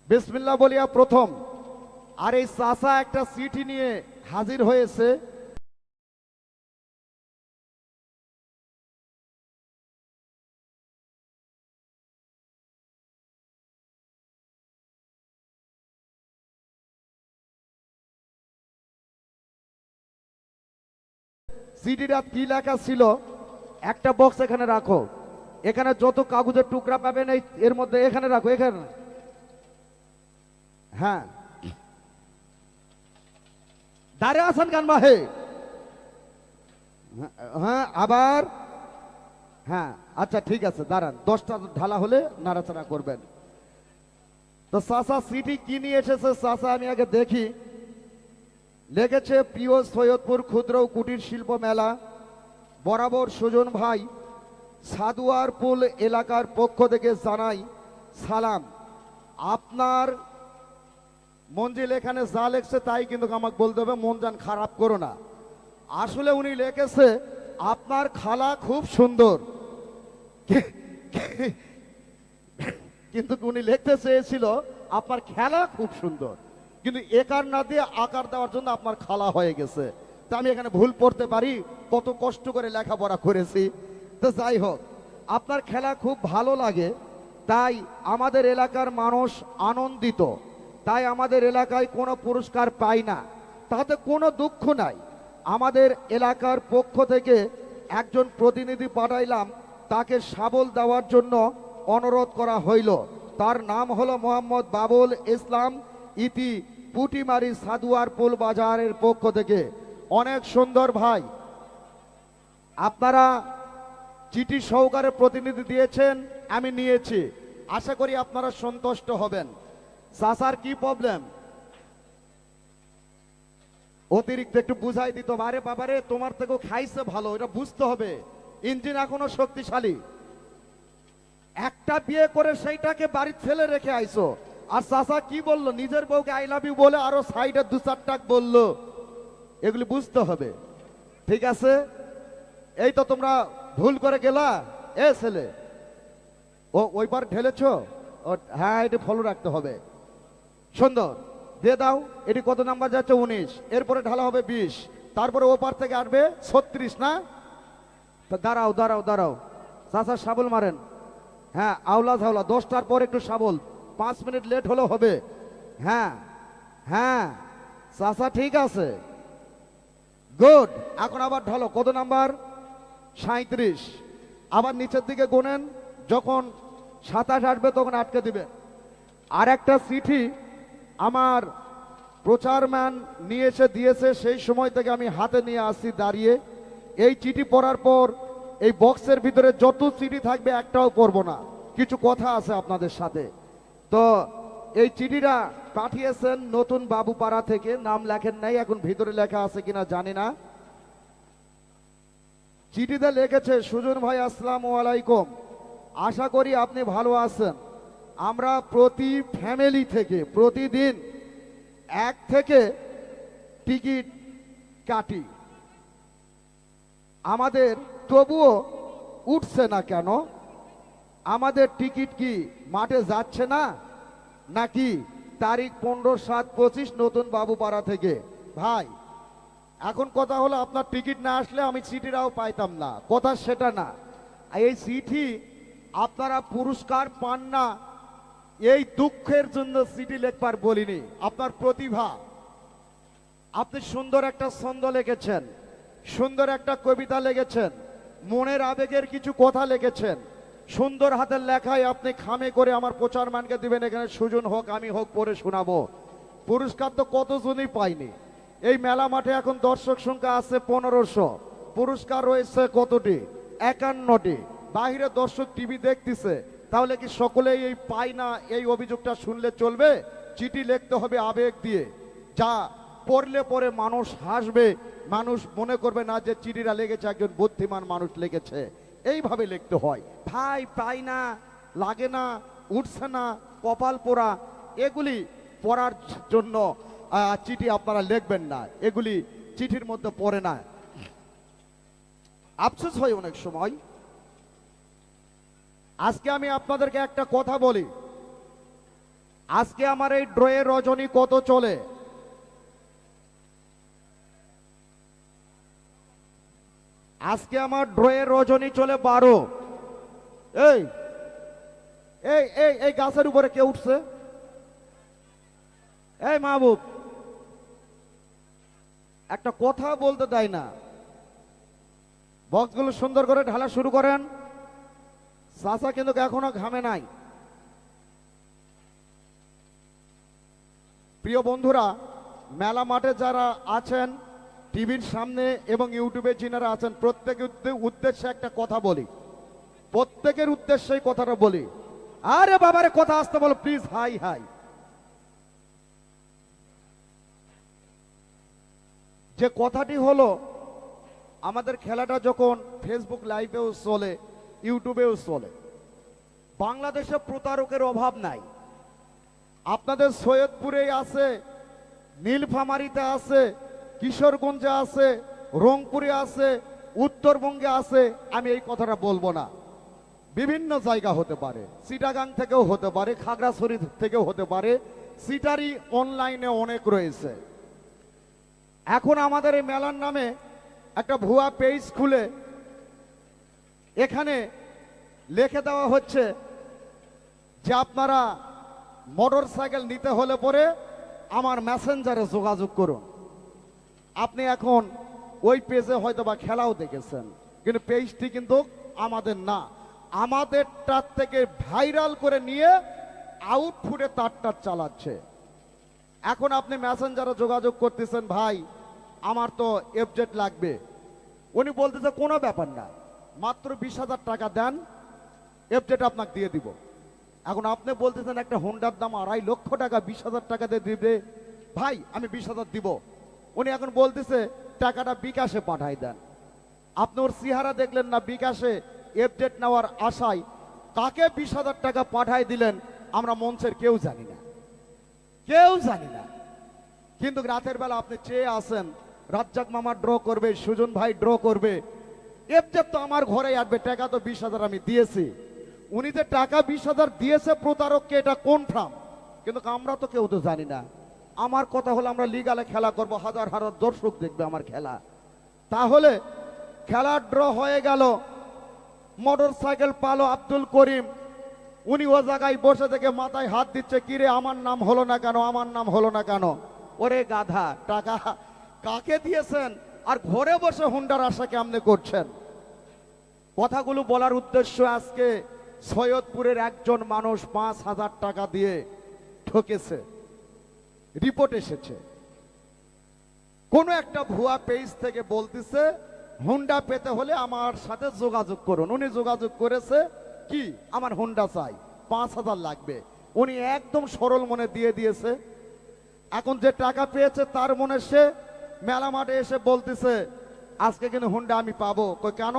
বিসমিল্লাহ বলিয়া প্রথম। আর এই চাচা একটা চিঠি নিয়ে হাজির হয়েছে। সিডিটা কি লেখা ছিল একটা বক্স এখানে রাখো, এখানে যত কাগজের টুকরা পাবেন এর মধ্যে এখানে রাখো, এখানে। হ্যাঁ, দাঁড়িয়ে আছেন গান বাহে। হ্যাঁ আবার, হ্যাঁ আচ্ছা ঠিক আছে, দাঁড়ান, 10টা ঢালা হলে নাড়াচাড়া করবেন। তো চাচা সিটি কি নিয়ে এসেছে চাচা আমি আগে দেখি। লিখেছে প্রিয় সৈয়দপুর ক্ষুদ্র ও কুটির শিল্প মেলা বরাবর সুজন ভাই সাদুয়ারপুল এলাকার পক্ষ থেকে জানাই সালাম। আপনার মঞ্জিল এখানে যা লেখছে তাই কিন্তু আমাকে বলতে হবে, মন যান খারাপ করো না। আসলে উনি লিখেছে আপনার খালা খুব সুন্দর, কিন্তু উনি লিখতে চেয়েছিল আপনার খেলা খুব সুন্দর, কিন্তু একার না দিয়ে আকার দেওয়ার জন্য আপনার খালা হয়ে গেছে। তা আমি এখানে ভুল পড়তে পারি, কত কষ্ট করে লেখাপড়া করেছি। তো যাই হোক, আপনার খেলা খুব ভালো লাগে, তাই আমাদের এলাকার মানুষ আনন্দিত। তাই আমাদের এলাকায় কোনো পুরস্কার পাই না, তাতে কোনো দুঃখ নাই। আমাদের এলাকার পক্ষ থেকে একজন প্রতিনিধি পাঠাইলাম, তাকে শাবল দেওয়ার জন্য অনুরোধ করা হইল। তার নাম হলো মোহাম্মদ বাবুল ইসলাম, ইতি পুটিমারি সাদুয়ারপুল বাজারের পক্ষ থেকে। অনেক সুন্দর ভাই, আপনারা চিঠি সহকারে প্রতিনিধি দিয়েছেন, আমি নিয়েছি, আশা করি আপনারা সন্তুষ্ট হবেন। চাচার কি প্রবলেম অতিরিক্ত একটু বুঝাই দিত, আরে বাবারে তোমার থেকেও খাইছে ভালো, এটা বুঝতে হবে। ইঞ্জিন এখনো শক্তিশালী, একটা বিয়ে করে সেইটাকে বাড়ির ছেলে রেখে আইছো। আর চাচা কি বললো, নিজের বউকে আই লাভ ইউ বলে আরো সাইডে 2-4টা বললো, এগুলি বুঝতে হবে, ঠিক আছে? এই তো তোমরা ভুল করে গেলা, এ ছেলে ও ওইবার ঢেলেছো, হ্যাঁ এটা ফলো রাখতে হবে। সুন্দর দিয়ে দাও, এটি কত নাম্বার যাচ্ছে? 19, এরপরে ঢালা হবে 20, তারপরে ওপার থেকে আসবে 36 না? তা দাঁড়াও দাঁড়াও দাঁড়াও, চাচা শাবল মারেন। হ্যাঁ আওলা ঝাওলা, 10টার পর একটু শাবল, 5 মিনিট লেট হলেও হবে। হ্যাঁ হ্যাঁ চাচা ঠিক আছে, গুড। এখন আবার ঢালো, কত নাম্বার? 37। আবার নিচের দিকে গোনেন, যখন 27 আসবে তখন আটকে দিবেন। আর একটা চিঠি আমার প্রচারম্যান নিয়ে এসে দিয়েছে, সেই সময় থেকে আমি হাতে নিয়ে আসছি দাঁড়িয়ে। এই চিঠি পড়ার পর এই বক্সের ভিতরে যত চিঠি থাকবে একটাও পড়বো না, কিছু কথা আছে আপনাদের সাথে। তো এই চিঠিটা পাঠিয়েছেন নতুন বাবুপাড়া থেকে, নাম লেখেন নাই, এখন ভিতরে লেখা আছে কিনা জানি না। চিঠিতে লিখেছে, সুজন ভাই আসসালামু আলাইকুম, আশা করি আপনি ভালো আছেন। আমরা প্রতি ফ্যামিলি থেকে প্রতিদিন 1 থেকে টিকিট কাটি, আমাদের তবুও উঠছে না কেন? আমাদের টিকিট কি মাঠে যাচ্ছে না নাকি? তারিখ 15/7/25 নতুন বাবুপাড়া থেকে। ভাই এখন কথা হলো, আপনার টিকিট না আসলে আমি চিঠিটাও পাইতাম না, কথা সেটা না। এই চিঠি আপনারা পুরস্কার পান না, এই দুঃখের জন্য চিঠি লেখবার বলিনি। আপনার প্রতিভা, আপনি সুন্দর একটা ছন্দ লিখেছেন, সুন্দর একটা কবিতা লিখেছেন, মনের আবেগের কিছু কথা লিখেছেন, সুন্দর হাতের লেখায় আপনি খামে করে আমার প্রচারমানকে দিবেন, এখানে সুজন হোক আমি হোক পড়ে শোনাবো। পুরস্কার তো কতজনই পাইনি। এই মেলা মাঠে এখন দর্শক সংখ্যা আছে 1500, পুরস্কার রয়েছে কতটি? 51টি। বাহিরে দর্শক টিভি দেখতেছে, তাহলে কি সকলেই এই পায় না? এই অভিযোগটা শুনলে চলবে? চিঠি লিখতে হবে আবেগ দিয়ে, যা পড়লে পরে মানুষ হাসবে, মানুষ মনে করবে না যে চিঠিটা লেগেছে একজন বুদ্ধিমান মানুষ লিখেছে। এইভাবে লিখতে হয় ভাই। পাই না, লাগে না, উঠছে না, কপাল পোড়া, এগুলি পড়ার জন্য চিঠি আপনারা লিখবেন না, এগুলি চিঠির মধ্যে পড়ে না, আফসোস হয় অনেক সময়। আজকে আমি আপনাদেরকে একটা কথা বলি, আজকে আমার এই ড্রয়ে রজনী কত চলে? আজকে আমার ড্রয়ে রজনী চলে 12। এই এই এই এই গাছের উপরে কে উঠছে? এই মাহবুব, একটা কথা বলতে দেয় না। বক্সগুলো সুন্দর করে ঢালা শুরু করেন। চাচা কিন্তু এখনো ঘামে নাই। প্রিয় বন্ধুরা, মেলা মাঠে যারা আছেন, টিভির সামনে এবং ইউটিউবে যিনারা আছেন, প্রত্যেকের উদ্দেশ্যে একটা কথা বলি, প্রত্যেকের উদ্দেশ্যে এই কথাটা বলি। আরে বাবারে কথা আসতে বলো প্লিজ। High high. যে কথাটি হলো, আমাদের খেলাটা যখন ফেসবুক লাইভেও চলে, ইউটিউবেও চলে, বাংলাদেশে প্রতারকের অভাব নাই। আপনাদের সৈয়দপুরে আছে, নীলফামারীতে আছে, কিশোরগঞ্জে আছে, রংপুরে আছে, উত্তরবঙ্গে আছে। আমি এই কথাটা বলবো না, বিভিন্ন জায়গা হতে পারে, চিটাগাং থেকেও হতে পারে, খাগড়াছড়ি থেকেও হতে পারে, সিটারি অনলাইনে অনেক রয়েছে। এখন আমাদের এই মেলার নামে একটা ভুয়া পেজ খুলে এখানে লিখে দেওয়া হচ্ছে যে আপনারা মোটর সাইকেল নিতে হলে পরে আমার মেসেঞ্জারে যোগাযোগ করুন। আপনি এখন ওই পেজে হয়তো বা খেলাও দেখেছেন, কিন্তু পেজটি কিন্তু আমাদের না, আমাদেরটার থেকে ভাইরাল করে নিয়ে আউটফুটে তারটা চালাচ্ছে। এখন আপনি মেসেঞ্জারে যোগাযোগ করতেছেন, ভাই আমার তো এফজেড লাগবে। উনি বলতেছে কোনো ব্যাপার না, মাত্র 20,000 টাকা দেন, এফজেড আপনাকে দিয়ে দিব। এখন আপনি বলতেছেন একটা হোন্ডার দাম 2.5 লক্ষ টাকা, 20,000 টাকা দিয়ে দিবে। ভাই আমি 20,000 দিব। উনি এখন বলতেছে টাকাটা বিকাশে পাঠাই দেন। আপনি ওর চেহারা দেখলেন না, বিকাশে এফজেড নেওয়ার আশায় তাকে 20,000 টাকা পাঠাই দিলেন। আমরা মঞ্চের কেউ জানি না, কেউ জানি না। কিন্তু রাতের বেলা আপনি চেয়ে আসেন রাজ্জাক মামা ড্র করবে, সুজন ভাই ড্র করবে, এফজেড তো আমার ঘরে আসবে, টাকা তো 20,000 আমি দিয়েছি। উনি যে টাকা 20,000 দিয়েছে প্রতারককে, এটা কনফার্ম, কিন্তু আমরা তো কেউ তো জানি না। আমার কথা হলো আমরা লিগালে খেলা করব, হাজার হাজার দর্শক দেখবে আমার খেলা। তাহলে খেলা ড্র হয়ে গেল, মোটর সাইকেল পালো আব্দুল করিম। উনি ও জায়গায় বসে থেকে মাথায় হাত দিচ্ছে, কিরে আমার নাম হলো না কেন, আমার নাম হলো না কেন। ওরে গাধা, টাকা কাকে দিয়েছেন আর ঘরে বসে হুন্ডার আশা কেমনে করছেন? কথাগুলো বলার উদ্দেশ্য, আজকে সৈয়দপুরের একজন মানুষ 5,000 টাকা দিয়ে ঠকেছে, রিপোর্ট এসেছে। কোন একটা ভুয়া পেজ থেকে বলতেছে হুন্ডা পেতে হলে আমার সাথে যোগাযোগ করুন। উনি যোগাযোগ করেছে কি, আমার হুন্ডা চাই, 5,000 লাগবে। উনি একদম সরল মনে দিয়ে দিয়েছে। এখন যে টাকা পেয়েছে তার মনে সে মেলা মাঠে এসে বলতেছে আজকে কিন্তু হুন্ডা আমি পাবো। কই কেন?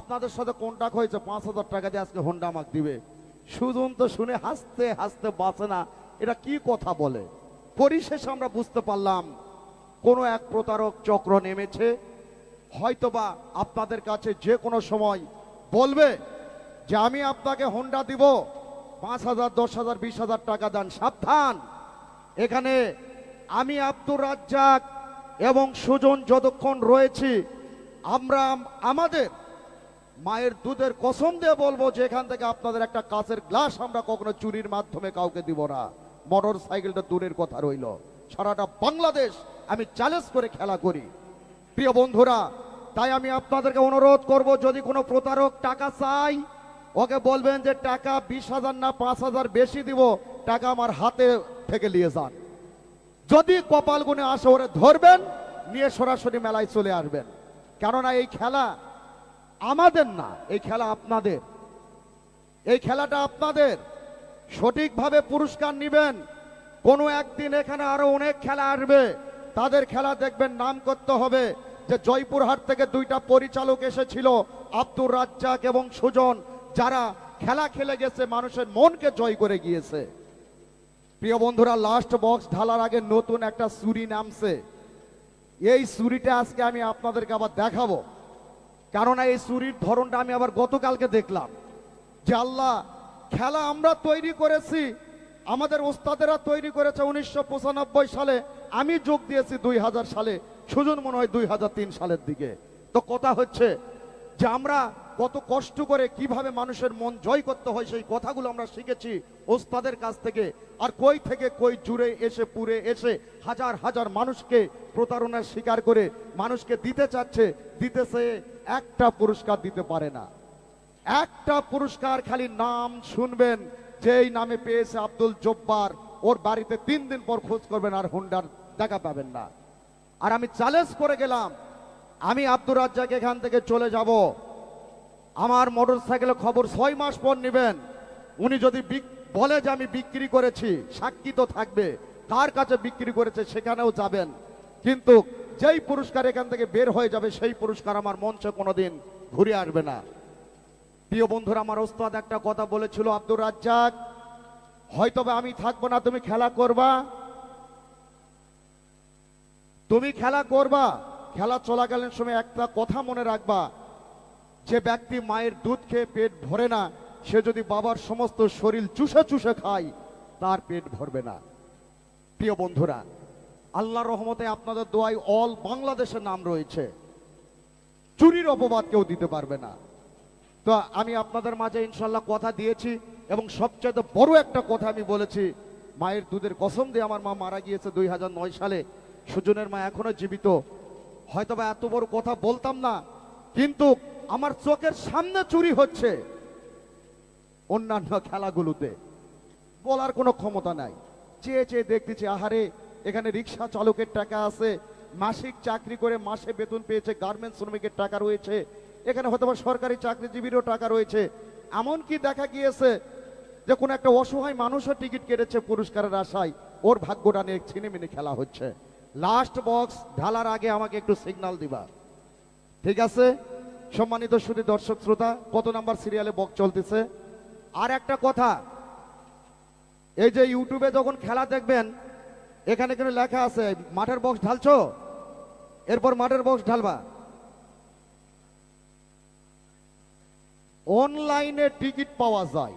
আপনাদের সাথে কন্টাক্ট হয়েছে, 5,000 টাকা দিয়ে আজকে হুন্ডা আমাকে দিবে। সুজন তো শুনে হাসতে হাসতে বাঁচে না, এটা কি কথা বলে। পরিশেষে আমরা বুঝতে পারলাম কোনো এক প্রতারক চক্র নেমেছে। হয়তোবা আপনাদের কাছে যে কোনো সময় বলবে যে আমি আপনাকে হুন্ডা দিব, 5,000, 10,000, 20,000 টাকা দেন। সাবধান, এখানে আমি আব্দুর রাজ্জাক এবং সুজন যতক্ষণ রয়েছি, আমরা আমাদের মায়ের দুধের কসম দিয়ে বলবো যে এখান থেকে আপনাদের একটা কাঁচের গ্লাস আমরা কখনো চুরির মাধ্যমে কাউকে দিব না। মোটর সাইকেলটা দূরের কথা রইল, সারাটা বাংলাদেশ আমি চ্যালেঞ্জ করে খেলা করি। প্রিয় বন্ধুরা, তাই আমি আপনাদেরকে অনুরোধ করব, যদি কোনো প্রতারক টাকা চাই, ওকে বলবেন যে টাকা 20,000 না 5,000 বেশি দিব, টাকা আমার হাতে থেকে নিয়ে যান। যদি কপাল গুনে আসে ওরে ধরবেন, নিয়ে সরাসরি মেলায় চলে আসবেন। কেননা এই খেলা আমাদের না, এই খেলা আপনাদের। এই খেলাটা আপনাদের, সঠিকভাবে পুরস্কার নিবেন। কোনো একদিন এখানে আরো অনেক খেলা আসবে, তাদের খেলা দেখবেন, নাম করতে হবে যে জয়পুরহাট থেকে 2টা পরিচালক এসেছিল, আব্দুর রাজ্জাক এবং সুজন, যারা খেলা খেলে গেছে, মানুষের মনকে জয় করে গিয়েছে। প্রিয় বন্ধুরা, লাস্ট বক্স ঢালার আগে নতুন একটা চুরি নামছে। এই চুরিটা আজকে আমি আপনাদেরকে আবার দেখাবো, কেননা এই চুরির ধরনটা আমি আবার গতকালকে দেখলাম। যে আল্লাহ, খেলা আমরা তৈরি করেছি, আমাদের ওস্তাদেরা তৈরি করেছে 1995 সালে, আমি যোগ দিয়েছি 2000 সালে, সুজন মনে হয় 2003 সালের দিকে। তো কথা হচ্ছে যে আমরা কত কষ্ট করে কিভাবে মানুষের মন জয় করতে হয় সেই কথাগুলো আমরা শিখেছি ওস্তাদের কাছ থেকে। আর কই থেকে কই জুড়ে এসে পুরে এসে হাজার হাজার মানুষকে প্রতারণার শিকার করে মানুষকে দিতে চাচ্ছে, দিতেছে, একটা পুরস্কার দিতে পারে না। একটা পুরস্কার খালি নাম শুনবেন, যেই নামে পেয়েছে আব্দুল জব্বার, ওর বাড়িতে 3 দিন পর খোঁজ করবেন আর হুন্ডার দেখা পাবেন না। আর আমি চ্যালেঞ্জ করে গেলাম, আমি আব্দুর রাজ্জাক এখান থেকে চলে যাব, আমার মোটর সাইকেলের খবর 6 মাস পর নেবেন। উনি যদি বলে যে আমি বিক্রি করেছি, সাক্ষী তো থাকবে, কার কাছে বিক্রি করেছে সেখানেও যাবেন। কিন্তু যেই পুরস্কার এখান থেকে বের হয়ে যাবে সেই পুরস্কার আমার মঞ্চে কোনোদিন ঘুরে আসবে না। প্রিয় বন্ধুরা, আমার ওস্তাদ একটা কথা বলেছিল, আব্দুর রাজ্জাক হয়তোবা আমি থাকবো না, তুমি খেলা করবা, তুমি খেলা করবা, খেলা চলাকালীন সময় একটা কথা মনে রাখবা, যে ব্যক্তি মায়ের দুধ খেয়ে পেট ভরে না, সে যদি বাবার সমস্ত শরীর চুষে চুষে খায় তার পেট ভরবে না। প্রিয় বন্ধুরা, আল্লাহর রহমতে আপনাদের দোয়ায় অল বাংলাদেশের নাম রয়েছে, চুরির অপবাদ কেউ দিতে পারবে না। তো আমি আপনাদের মাঝে ইনশাল্লাহ কথা দিয়েছি, এবং সবচেয়ে বড় একটা কথা আমি বলেছি, মায়ের দুধের কসম দিয়ে আমার মা মারা গিয়েছে 2009 সালে। সুজনের মা এখনো জীবিত। হয়তোবা এত বড় কথা বলতাম না, কিন্তু আমার চোখের সামনে চুরি হচ্ছে অন্যান্য খেলাগুলোতে, বলার কোনো ক্ষমতা নাই। চেয়ে চেয়ে দেখতেছি, আহারে এখানে রিক্সা চালকের টাকা আছে, মাসিক চাকরি করে মাসে বেতন পেয়েছে, গার্মেন্টস শ্রমিকের টাকা রয়েছে, এখানে হয়তোবা সরকারি চাকরিজীবীরও টাকা রয়েছে। এমনকি দেখা গিয়েছে যে কোনো একটা অসহায় মানুষও টিকিট কেটেছে পুরস্কারের আশায়, ওর ভাগ্যটা নিয়ে ছিনিমিনি খেলা হচ্ছে। লাস্ট বক্স ঢালার আগে আমাকে একটু সিগন্যাল দিবা, ঠিক আছে? সম্মানিত সুধী দর্শক শ্রোতা, কত নাম্বার সিরিয়ালে বক্স চলতেছে? আর একটা কথা, এই যে ইউটিউবে যখন খেলা দেখবেন, এখানে কিন্তু লেখা আছে মাঠের বক্স ঢালছো, এরপর মাঠের বক্স ঢালবা। অনলাইনে টিকিট পাওয়া যায়,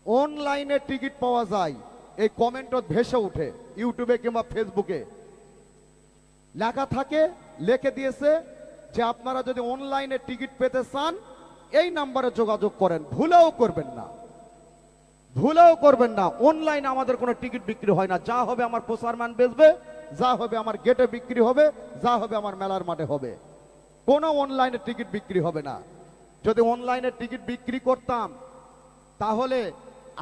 অনলাইনে টিকিট পাওয়া যায়, এই কমেন্টও ভেসে উঠে ইউটিউবে কিংবা ফেসবুকে লেখা থাকে, লিখে দিয়েছে যে আপনারা যদি অনলাইনে টিকিট পেতে চান এই নাম্বারে যোগাযোগ করেন। ভুলেও করবেন না, ভুলেও করবেন না। অনলাইনে আমাদের কোনো টিকিট বিক্রি হয় না, যা হবে আমার প্রচারমান বেচবে, যা হবে আমার গেটে বিক্রি হবে, যা হবে আমার মেলার মাঠে হবে, কোনো অনলাইনে টিকিট বিক্রি হবে না। যদি অনলাইনে টিকিট বিক্রি করতাম তাহলে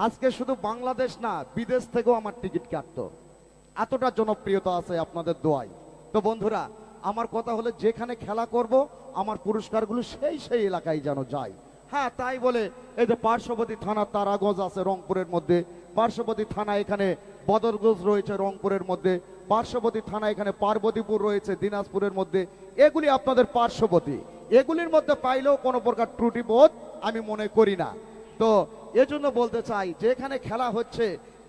আজকে শুধু বাংলাদেশ না, বিদেশ থেকেও আমার টিকিট কাটতো। এতটা জনপ্রিয়তা আছে আপনাদের দোয়ায়। তো বন্ধুরা, আমার কথা হলো যেখানে খেলা করব আমার পুরস্কারগুলো সেই সেই এলাকায় যেন যায়। হ্যাঁ, তাই বলে এই যে পার্শ্ববর্তী থানা তারাগঞ্জ আছে রংপুরের মধ্যে, পার্শ্ববর্তী থানা এখানে বদরগঞ্জ রয়েছে রংপুরের মধ্যে, পার্শ্ববর্তী থানা এখানে পার্বতীপুর রয়েছে দিনাজপুরের মধ্যে, এগুলি আপনাদের পার্শ্ববর্তী। এগুলির মধ্যে পাইলেও কোনো প্রকার ত্রুটিবোধ আমি মনে করি না। তো এজন্য বলতে চাই, যেখানে খেলা হচ্ছে,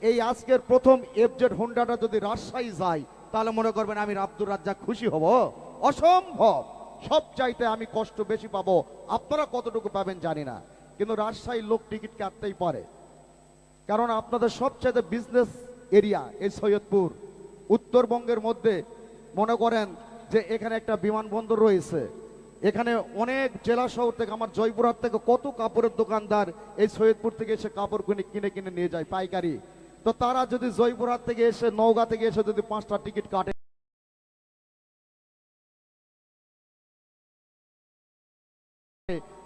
এই আজকের প্রথম এফজেড হোন্ডাটা যদি রাজশাহী যায় তাহলে মনে করবেন আমি আব্দুর রাজ্জাক খুশি হব? অসম্ভব। সব চাইতে আমি কষ্ট বেশি পাবো, আপনারা কতটুকু পাবেন জানি না, কিন্তু রাজশাহীর লোক টিকিট কাটতেই পারে, কারণ আপনাদের সবচাইতে বিজনেস এরিয়া এই সৈয়দপুর। উত্তরবঙ্গের মধ্যে মনে করেন যে এখানে একটা বিমানবন্দর রয়েছে, এখানে অনেক জেলা শহর থেকে, আমার জয়পুরহাট থেকে কত কাপড়ের দোকানদার এই সৈয়দপুর থেকে এসে কাপড় কিনে কিনে নিয়ে যায় পাইকারি। তো তারা যদি জয়পুরহাট থেকে এসে, নওগাঁ থেকে এসে যদি 5টা টিকিট কাটে,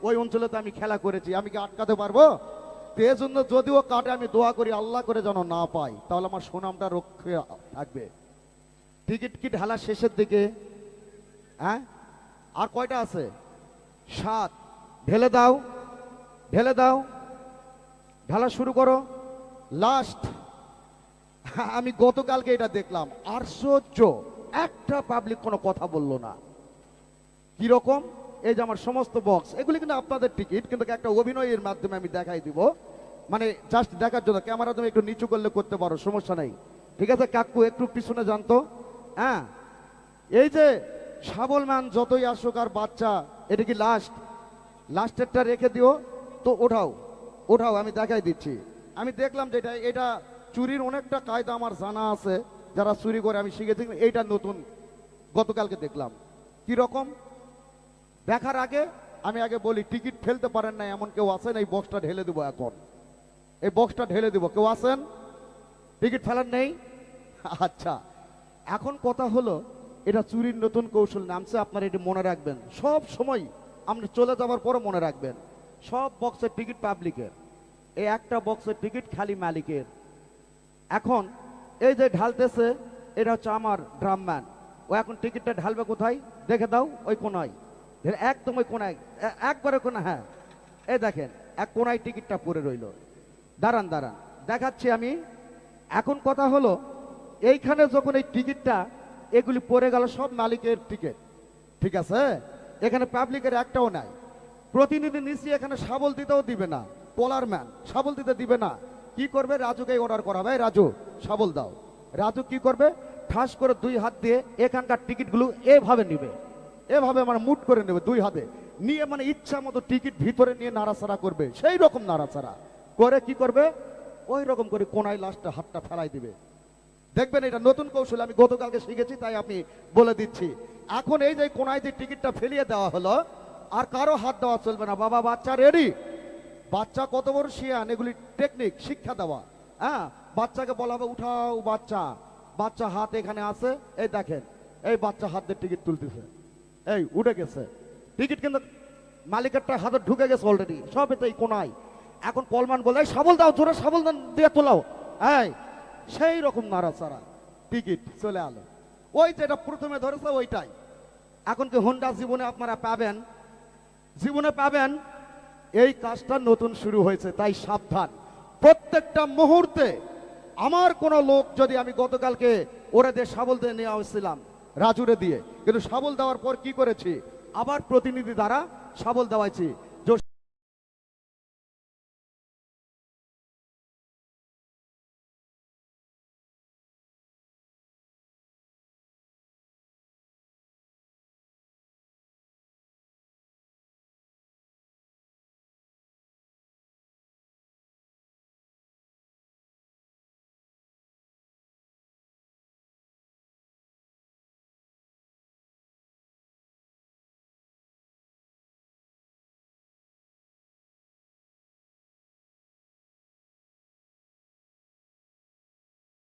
ওই অঞ্চলে তো আমি খেলা করেছি, আমি কি আটকাতে পারবো? তো এজন্য যদিও কাটে আমি দোয়া করি আল্লাহ করে যেন না পাই, তাহলে আমার সুনামটা রক্ষে থাকবে। টিকিট কি ঢালা শেষের দিকে? হ্যাঁ, আর কয়টা আছে? 7। ঢেলে দাও, ঢেলে দাও, ঢালা শুরু করো। লাস্ট। আমি গতকালকে এটা দেখলাম, আশ্চর্য, একটা পাবলিক কোনো কথা বললো না। কিরকম? এই যে আমার সমস্ত বক্স, এগুলি কিন্তু আপনাদের টিকিট, কিন্তু একটা অভিনয়ের মাধ্যমে আমি দেখাই দিব, মানে জাস্ট দেখার জন্য। ক্যামেরা তুমি একটু নিচু করলে করতে পারো, সমস্যা নাই, ঠিক আছে? কাকু একটু পিছনে জানতো। হ্যাঁ, এই যে শাবল ম্যান যতই আসুক আর বাচ্চা, এটা কি লাস্ট? লাস্টেরটা রেখে দিও তো, ওঠাও ওঠাও, আমি দেখাই দিচ্ছি। আমি দেখলাম যেটা, এটা চুরির অনেকটা কায়দা আমার জানা আছে, যারা চুরি করে আমি শিখেছি। এইটা নতুন, গতকালকে দেখলাম। কি রকম? দেখার আগে আমি আগে বলি, টিকিট ফেলতে পারেন না এমন কেউ আছেন? এই বক্সটা ঢেলে দেবো এখন, এই বক্সটা ঢেলে দেবো। কেউ আছেন টিকিট ফেলার নেই? আচ্ছা, এখন কথা হলো, এটা চুরির নতুন কৌশল নামছে, আপনারা এটি মনে রাখবেন সব সময়। আপনি চলে যাওয়ার পরে মনে রাখবেন, সব বক্সের টিকিট পাবলিকের, এই একটা বক্সের টিকিট খালি মালিকের। এখন এই যে ঢালতেছে, এটা হচ্ছে আমার ড্রামম্যান। ও এখন টিকিটটা ঢালবে কোথায় দেখে দাও, ওই কোনায়, একদম ওই কোনায়, একবারে কোনা। হ্যাঁ, এই দেখেন এক কোনায় টিকিটটা পড়ে রইল। দাঁড়ান দাঁড়ান, দেখাচ্ছি আমি। এখন কথা হলো, এইখানে যখন এই টিকিটটা এগুলি পড়ে গেল, সব মালিকের টিকিট, ঠিক আছে? এখানে পাবলিকের একটাও নাই। প্রতিনিধি নিশ্চয়ই এখানে শাবল দিতেও দিবে না, পোলারম্যান শাবল দিতে দিবে না। কি করবে? রাজুকে অর্ডার করা হবে, রাজু শাবল দাও। রাজু কি করবে? ঠাস করে দুই হাত দিয়ে এখানকার টিকিটগুলো এভাবে নিবে, এভাবে মানে মুট করে নেবে দুই হাতে নিয়ে, মানে ইচ্ছা মতো টিকিট ভিতরে নিয়ে নাড়াচাড়া করবে, সেই রকম নাড়াচাড়া করে কি করবে? ওই রকম করে কোনায় লাস্টে হাতটা ফেলাই দিবে। দেখবেন এটা নতুন কৌশল, আমি গতকালকে শিখেছি, তাই আমি বলে দিচ্ছি। এখন এই যে কোনায় যে টিকিটটা ফেলিয়ে দেওয়া হলো, আর কারো হাত দেওয়া চলবে না। বাবা বাচ্চা রেডি? বাচ্চা কত বড় শিয়ান, এগুলি টেকনিক শিক্ষা দেওয়া। হ্যাঁ, বাচ্চাকে বলা হবে উঠাও বাচ্চা, বাচ্চা হাত এখানে আছে, এই দেখেন এই বাচ্চা হাত দিয়ে টিকিট তুলতেছে, এই উঠে গেছে টিকিট, কিন্তু মালিকেরটা হাতে ঢুকে গেছে অলরেডি, সব এই কোনায়। এখন কলমান বলে শাবল দাও, জোরে শাবল দিয়ে তোলাও, এই সেই রকম নাড়াচাড়া, টিকিট চলে আলো। ওই যেটা প্রথমে ধরেছে ওইটাই। এখন কি হোন্ডা জীবনে আপনারা পাবেন? জীবনে পাবেন? এই কাজটা নতুন শুরু হয়েছে, তাই সাবধান। প্রত্যেকটা মুহূর্তে আমার কোন লোক যদি, আমি গতকালকে ওরে দিয়ে শাবল দিয়ে নিয়ে আসছিলাম, রাজুরে দিয়ে, কিন্তু শাবল দেওয়ার পর কি করেছি, আবার প্রতিনিধি দ্বারা শাবল দেওয়াইছি।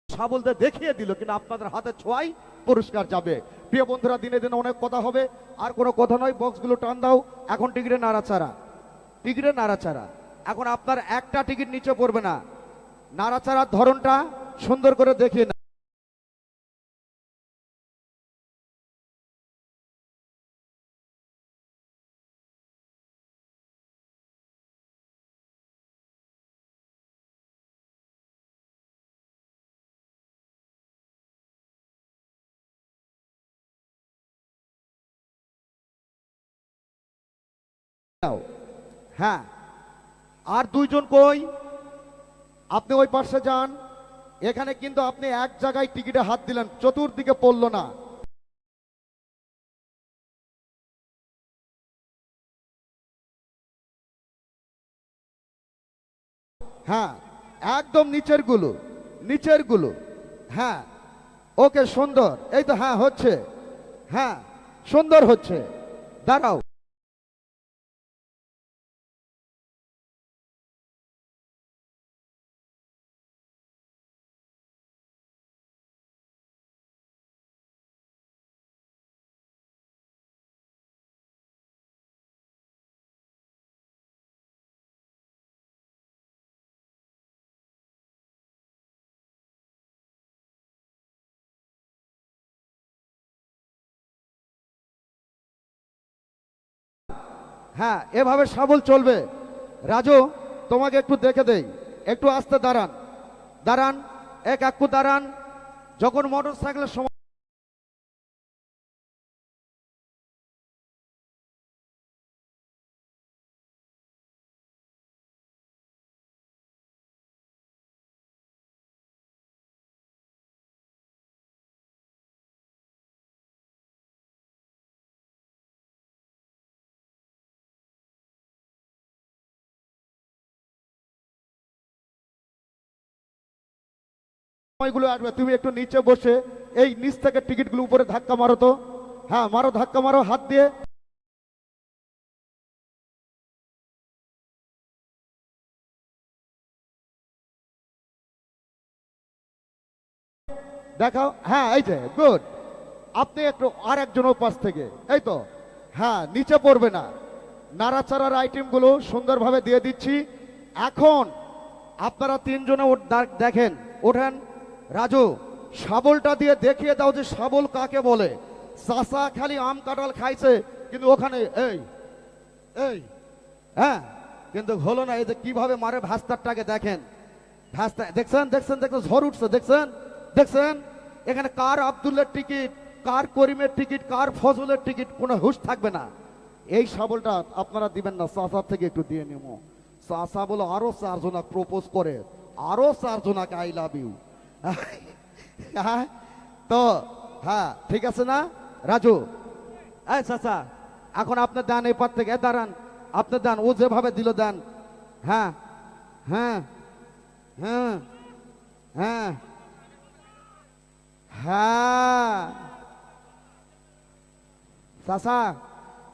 শাবল দিয়ে দেখিয়ে দিল, কিন্তু আপনাদের হাতে ছোঁয়াই পুরস্কার যাবে। প্রিয় বন্ধুরা, দিনে দিনে অনেক কথা হবে, আর কোনো কথা নয়, বক্সগুলো টান দাও। এখন টিকিটে নাড়াচাড়া, টিকিটে নাড়াচাড়া। এখন আপনার একটা টিকিট নিচে পড়বে না, নাড়াচাড়ার ধরনটা সুন্দর করে দেখিয়ে না। হ্যাঁ, আর দুইজন কই? আপনি ওই পাশে যান। এখানে কিন্তু আপনি এক জায়গায় টিকিটে হাত দিলেন, চতুর্দিকে পড়লো না। হ্যাঁ, একদম নিচের গুলো, নিচের গুলো। হ্যাঁ, ওকে, সুন্দর, এই তো, হ্যাঁ হচ্ছে, হ্যাঁ সুন্দর হচ্ছে। দাঁড়াও, হ্যাঁ এভাবে শাবল চলবে। রাজু, তোমাকে একটু দেখে দেই, একটু আস্তে দাঁড়ান, দাঁড়ান, এক একটু দাঁড়ান। যখন মোটর সাইকেলের সময় সময়গুলো আসবে, তুমি একটু নিচে বসে এই নিচ থেকে টিকিটগুলো উপরে ধাক্কা মারো তো। হ্যাঁ মারো, ধাক্কা মারো হাত দিয়ে। দেখাও, হ্যাঁ এই যে গুড। আপনি একটু আর একজন পাশ থেকে, এই তো, হ্যাঁ নিচে পড়বে না। নাড়াচাড়ার আইটেমগুলো সুন্দরভাবে দিয়ে দিচ্ছি। এখন আপনারা তিনজনে দেখেন, ওঠেন। রাজু, শাবলটা দিয়ে দেখিয়ে দাও যে শাবল কাকে বলে। চাষা খালি আম কাঁঠাল খাইছে, কিন্তু ওখানে এই এই হ্যাঁ কিন্তু হলো না। এই যে কিভাবে মারে ভাস্তারটাকে দেখেন, ভাস্তা দেখছেন দেখছেন দেখছেন, ঝড় উঠছে দেখছেন দেখছেন। এখানে কার আব্দুল্লের টিকিট, কার করিমের টিকিট, কার ফজলের টিকিট, কোনো হুঁশ থাকবে না। এই শাবলটা আপনারা দিবেন না, চাষার থেকে একটু দিয়ে নিব। চাষা বলে আরো চারজনা প্রপোজ করে, আরো চারজনাকে আই লাভ ইউ। তো হ্যাঁ ঠিক আছে না রাজু? এই চাচা, এখন আপনার দেন, এই পার থেকে দাঁড়ান, আপনি দেন, ও যেভাবে দিল দেন। হ্যাঁ হ্যাঁ হ্যাঁ হ্যাঁ হ্যাঁ চাচা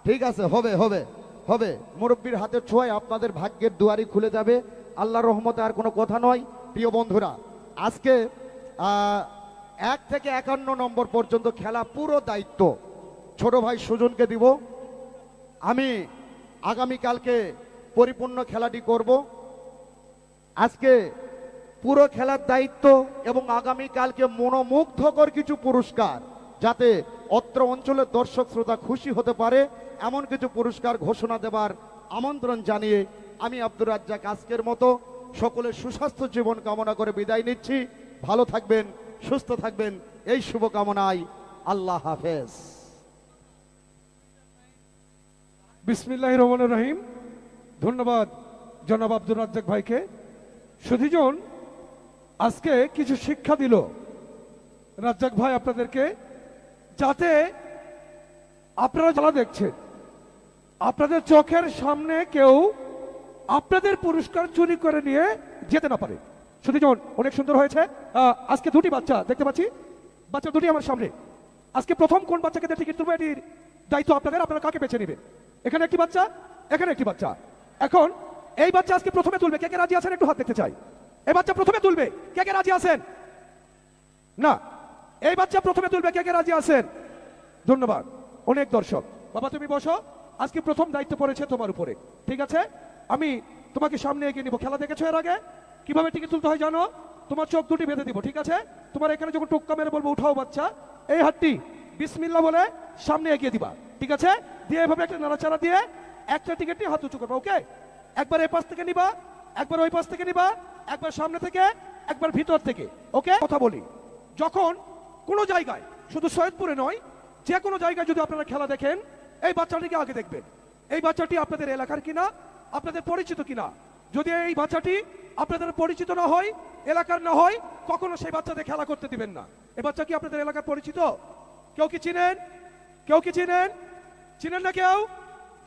ঠিক আছে, হবে হবে হবে। মুরব্বীর হাতের ছোঁয়ায় আপনাদের ভাগ্যের দুয়ারি খুলে যাবে, আল্লাহর রহমতে, আর কোনো কথা নয়। প্রিয় বন্ধুরা, আজকে 1 থেকে 51 নম্বর পর্যন্ত খেলা পুরো দায়িত্ব ছোট ভাই সুজনকে দিব। আমি আগামীকালকে পরিপূর্ণ খেলাটি করব। আজকে পুরো খেলার দায়িত্ব এবং আগামীকালকে মনোমুগ্ধকর কিছু পুরস্কার, যাতে অত্র অঞ্চলের দর্শক শ্রোতা খুশি হতে পারে, এমন কিছু পুরস্কার ঘোষণা দেবার আমন্ত্রণ জানিয়ে আমি আব্দুর রাজ্জাক আজকের মতো সকলের সুস্বাস্থ্য জীবন কামনা করে বিদায় নিচ্ছি। ভালো থাকবেন, সুস্থ থাকবেন, এই শুভকামনায় আল্লাহ হাফেজ। বিসমিল্লাহির রহমানির রহিম। ধন্যবাদ জনাব আব্দুর রাজ্জাক ভাইকে। সুধীজন আজকে কিছু শিক্ষা দিল রাজ্জাক ভাই আপনাদেরকে, যাতে আপনারা যারা দেখছেন আপনাদের চোখের সামনে কেউ আপনাদের পুরস্কার চুরি করে নিয়ে যেতে না পারে। সুধীজন অনেক সুন্দর হয়েছে। আজকে দুটি বাচ্চা দেখতে পাচ্ছি, বাচ্চা দুটি আমার সামনে। আজকে প্রথম কোন বাচ্চাকে দিয়ে টিকিট তুলবে এটির দায়িত্ব আপনাদের, আপনারা কাকে বেছে নেবেন। এখানে একটি বাচ্চা, এখানে একটি বাচ্চা। এখন এই বাচ্চা আজকে প্রথমে তুলবে, কে কে রাজি আছেন একটু হাত দেখতে চাই। এই বাচ্চা প্রথমে তুলবে, কে কে রাজি আছেন? না, এই বাচ্চা প্রথমে তুলবে, কে কে রাজি আছেন? ধন্যবাদ। অনেক দর্শক, বাবা তুমি বসো, আজকে প্রথম দায়িত্ব পড়েছে তোমার উপরে, ঠিক আছে? আমি তোমাকে সামনে এগিয়ে নিব। খেলা দেখেছো এর আগে কিভাবে টিকিট তুলতে হয় জানো? তোমার চোখ দুটি বেঁধে দিব, ঠিক আছে? তোমার এখানে যখন টোক্কা মেরে বলবো উঠাও বাচ্চা, এই হাতটি বিসমিল্লাহ বলে সামনে এগিয়ে দিবা, ঠিক আছে? দিয়ে এভাবে একটা নাড়াচাড়া দিয়ে একটা টিকিট নিয়ে হাত উঁচু করবা, ওকে? একবার এই পাশ থেকে নিবা, একবার ওই পাশ থেকে নিবা, একবার সামনে থেকে, একবার ভিতর থেকে, ওকে? কথা বলি, যখন কোনো জায়গায়, শুধু সৈয়দপুরে নয়, যে কোনো জায়গায় যদি আপনারা খেলা দেখেন, এই বাচ্চাটিকে আগে দেখবেন। এই বাচ্চাটি আপনাদের এলাকার কিনা, আপনাদের পরিচিত কিনা। যদি এই বাচ্চাটি আপনাদের পরিচিত না হয়, এলাকার না হয়, কখনো সেই বাচ্চাদের খেলা করতে দিবেন না। এই বাচ্চা কি আপনাদের এলাকার পরিচিত? কেউ কি চিনেন? কেউ কি চিনেন? চিনেন না কেউ?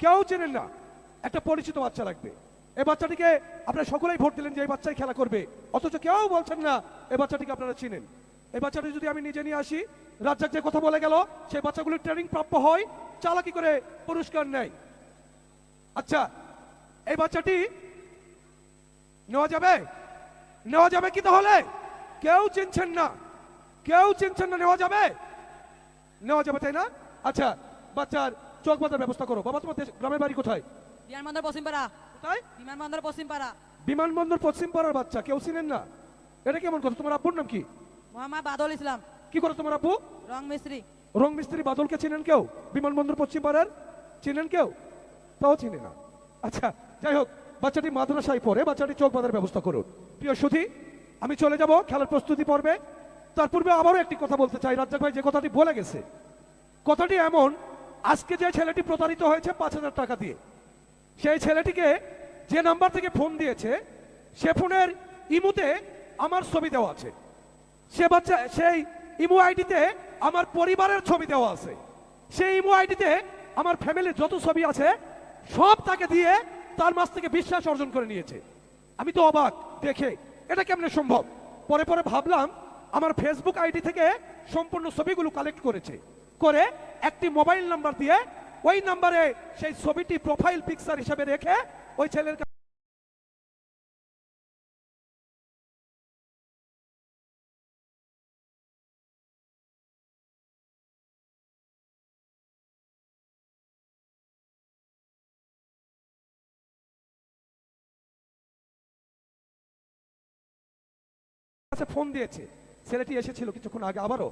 কেউ চিনেন না? একটা পরিচিত বাচ্চা লাগবে। এই বাচ্চাটিকে আপনারা সকলেই ভোট দিলেন যে এই বাচ্চাই খেলা করবে, অথচ কেউ বলছেন না এই বাচ্চাটিকে আপনারা চিনেন। এই বাচ্চাটি যদি আমি নিজে নিয়ে আসি, রাজ্জাক যে কথা বলে গেল, সেই বাচ্চাগুলির ট্রেনিং প্রাপ্য হয়, চালাকি করে পুরস্কার নেয়। আচ্ছা, এই বাচ্চাটি নেওয়া যাবে? নেওয়া যাবে কি তাহলে? কেউ চিনছেন না, কেউ চিনছেন না, নেওয়া যাবে? নেওয়া যাবে, তাই না? আচ্ছা, বাচ্চার চোখ বাঁধার ব্যবস্থা করো। বাবা তোমার গ্রামের বাড়ি কোথায়? বিমানবন্দর পশ্চিমপাড়া। কোথায়? বিমানবন্দর পশ্চিমপাড়া। বিমানবন্দর পশ্চিম পাড়ার বাচ্চা, কেউ চিনেন না? এটা কেমন কথা? তোমার আব্বুর নাম কি? মোহাম্মদ বাদল ইসলাম। কি করে তোমার আব্বু? রং মিস্ত্রি। রং মিস্ত্রি বাদলকে চিনেন কেউ? বিমানবন্দর পশ্চিম পাড়ার চিনেন কেউ? তাও চিনে না। আচ্ছা, যাই হোক, বাচ্চাটি মাদ্রাসায় পড়ে, বাচ্চাটি চোখ বাঁধার ব্যবস্থা করুন। প্রিয় সুধী, আমি চলে যাব খেলার প্রস্তুতি পর্বে। তার পূর্বে আবারও একটি কথা বলতে চাই। রাজ্জাক ভাই যে কথাটি বলে গেছে, কথাটি এমন, আজকে যে ছেলেটি প্রতারিত হয়েছে 5,000 টাকা দিয়ে, সেই ছেলেটিকে যে নাম্বার থেকে ফোন দিয়েছে, সে ফোনের ইমুতে আমার ছবি দেওয়া আছে। সে বাচ্চা, সেই ইমো আইডিতে আমার পরিবারের ছবি দেওয়া আছে। সেই ইমো আইডিতে আমার ফ্যামিলির যত ছবি আছে সব তাকে দিয়ে তার মাঝ থেকে বিশ্বাস অর্জন করে নিয়েছে। আমি তো অবাক দেখে, এটা কেমনে সম্ভব? পরে পরে ভাবলাম আমার ফেসবুক আইডি থেকে সম্পূর্ণ ছবিগুলো কালেক্ট করেছে, করে একটি মোবাইল নাম্বার দিয়ে ওই নাম্বারে সেই ছবিটি প্রোফাইল পিকচার হিসেবে রেখে ওই ছেলের কাছে ফোন দিয়েছে, ছেলেটি এসেছিল কিছুক্ষণ আগে, আবারও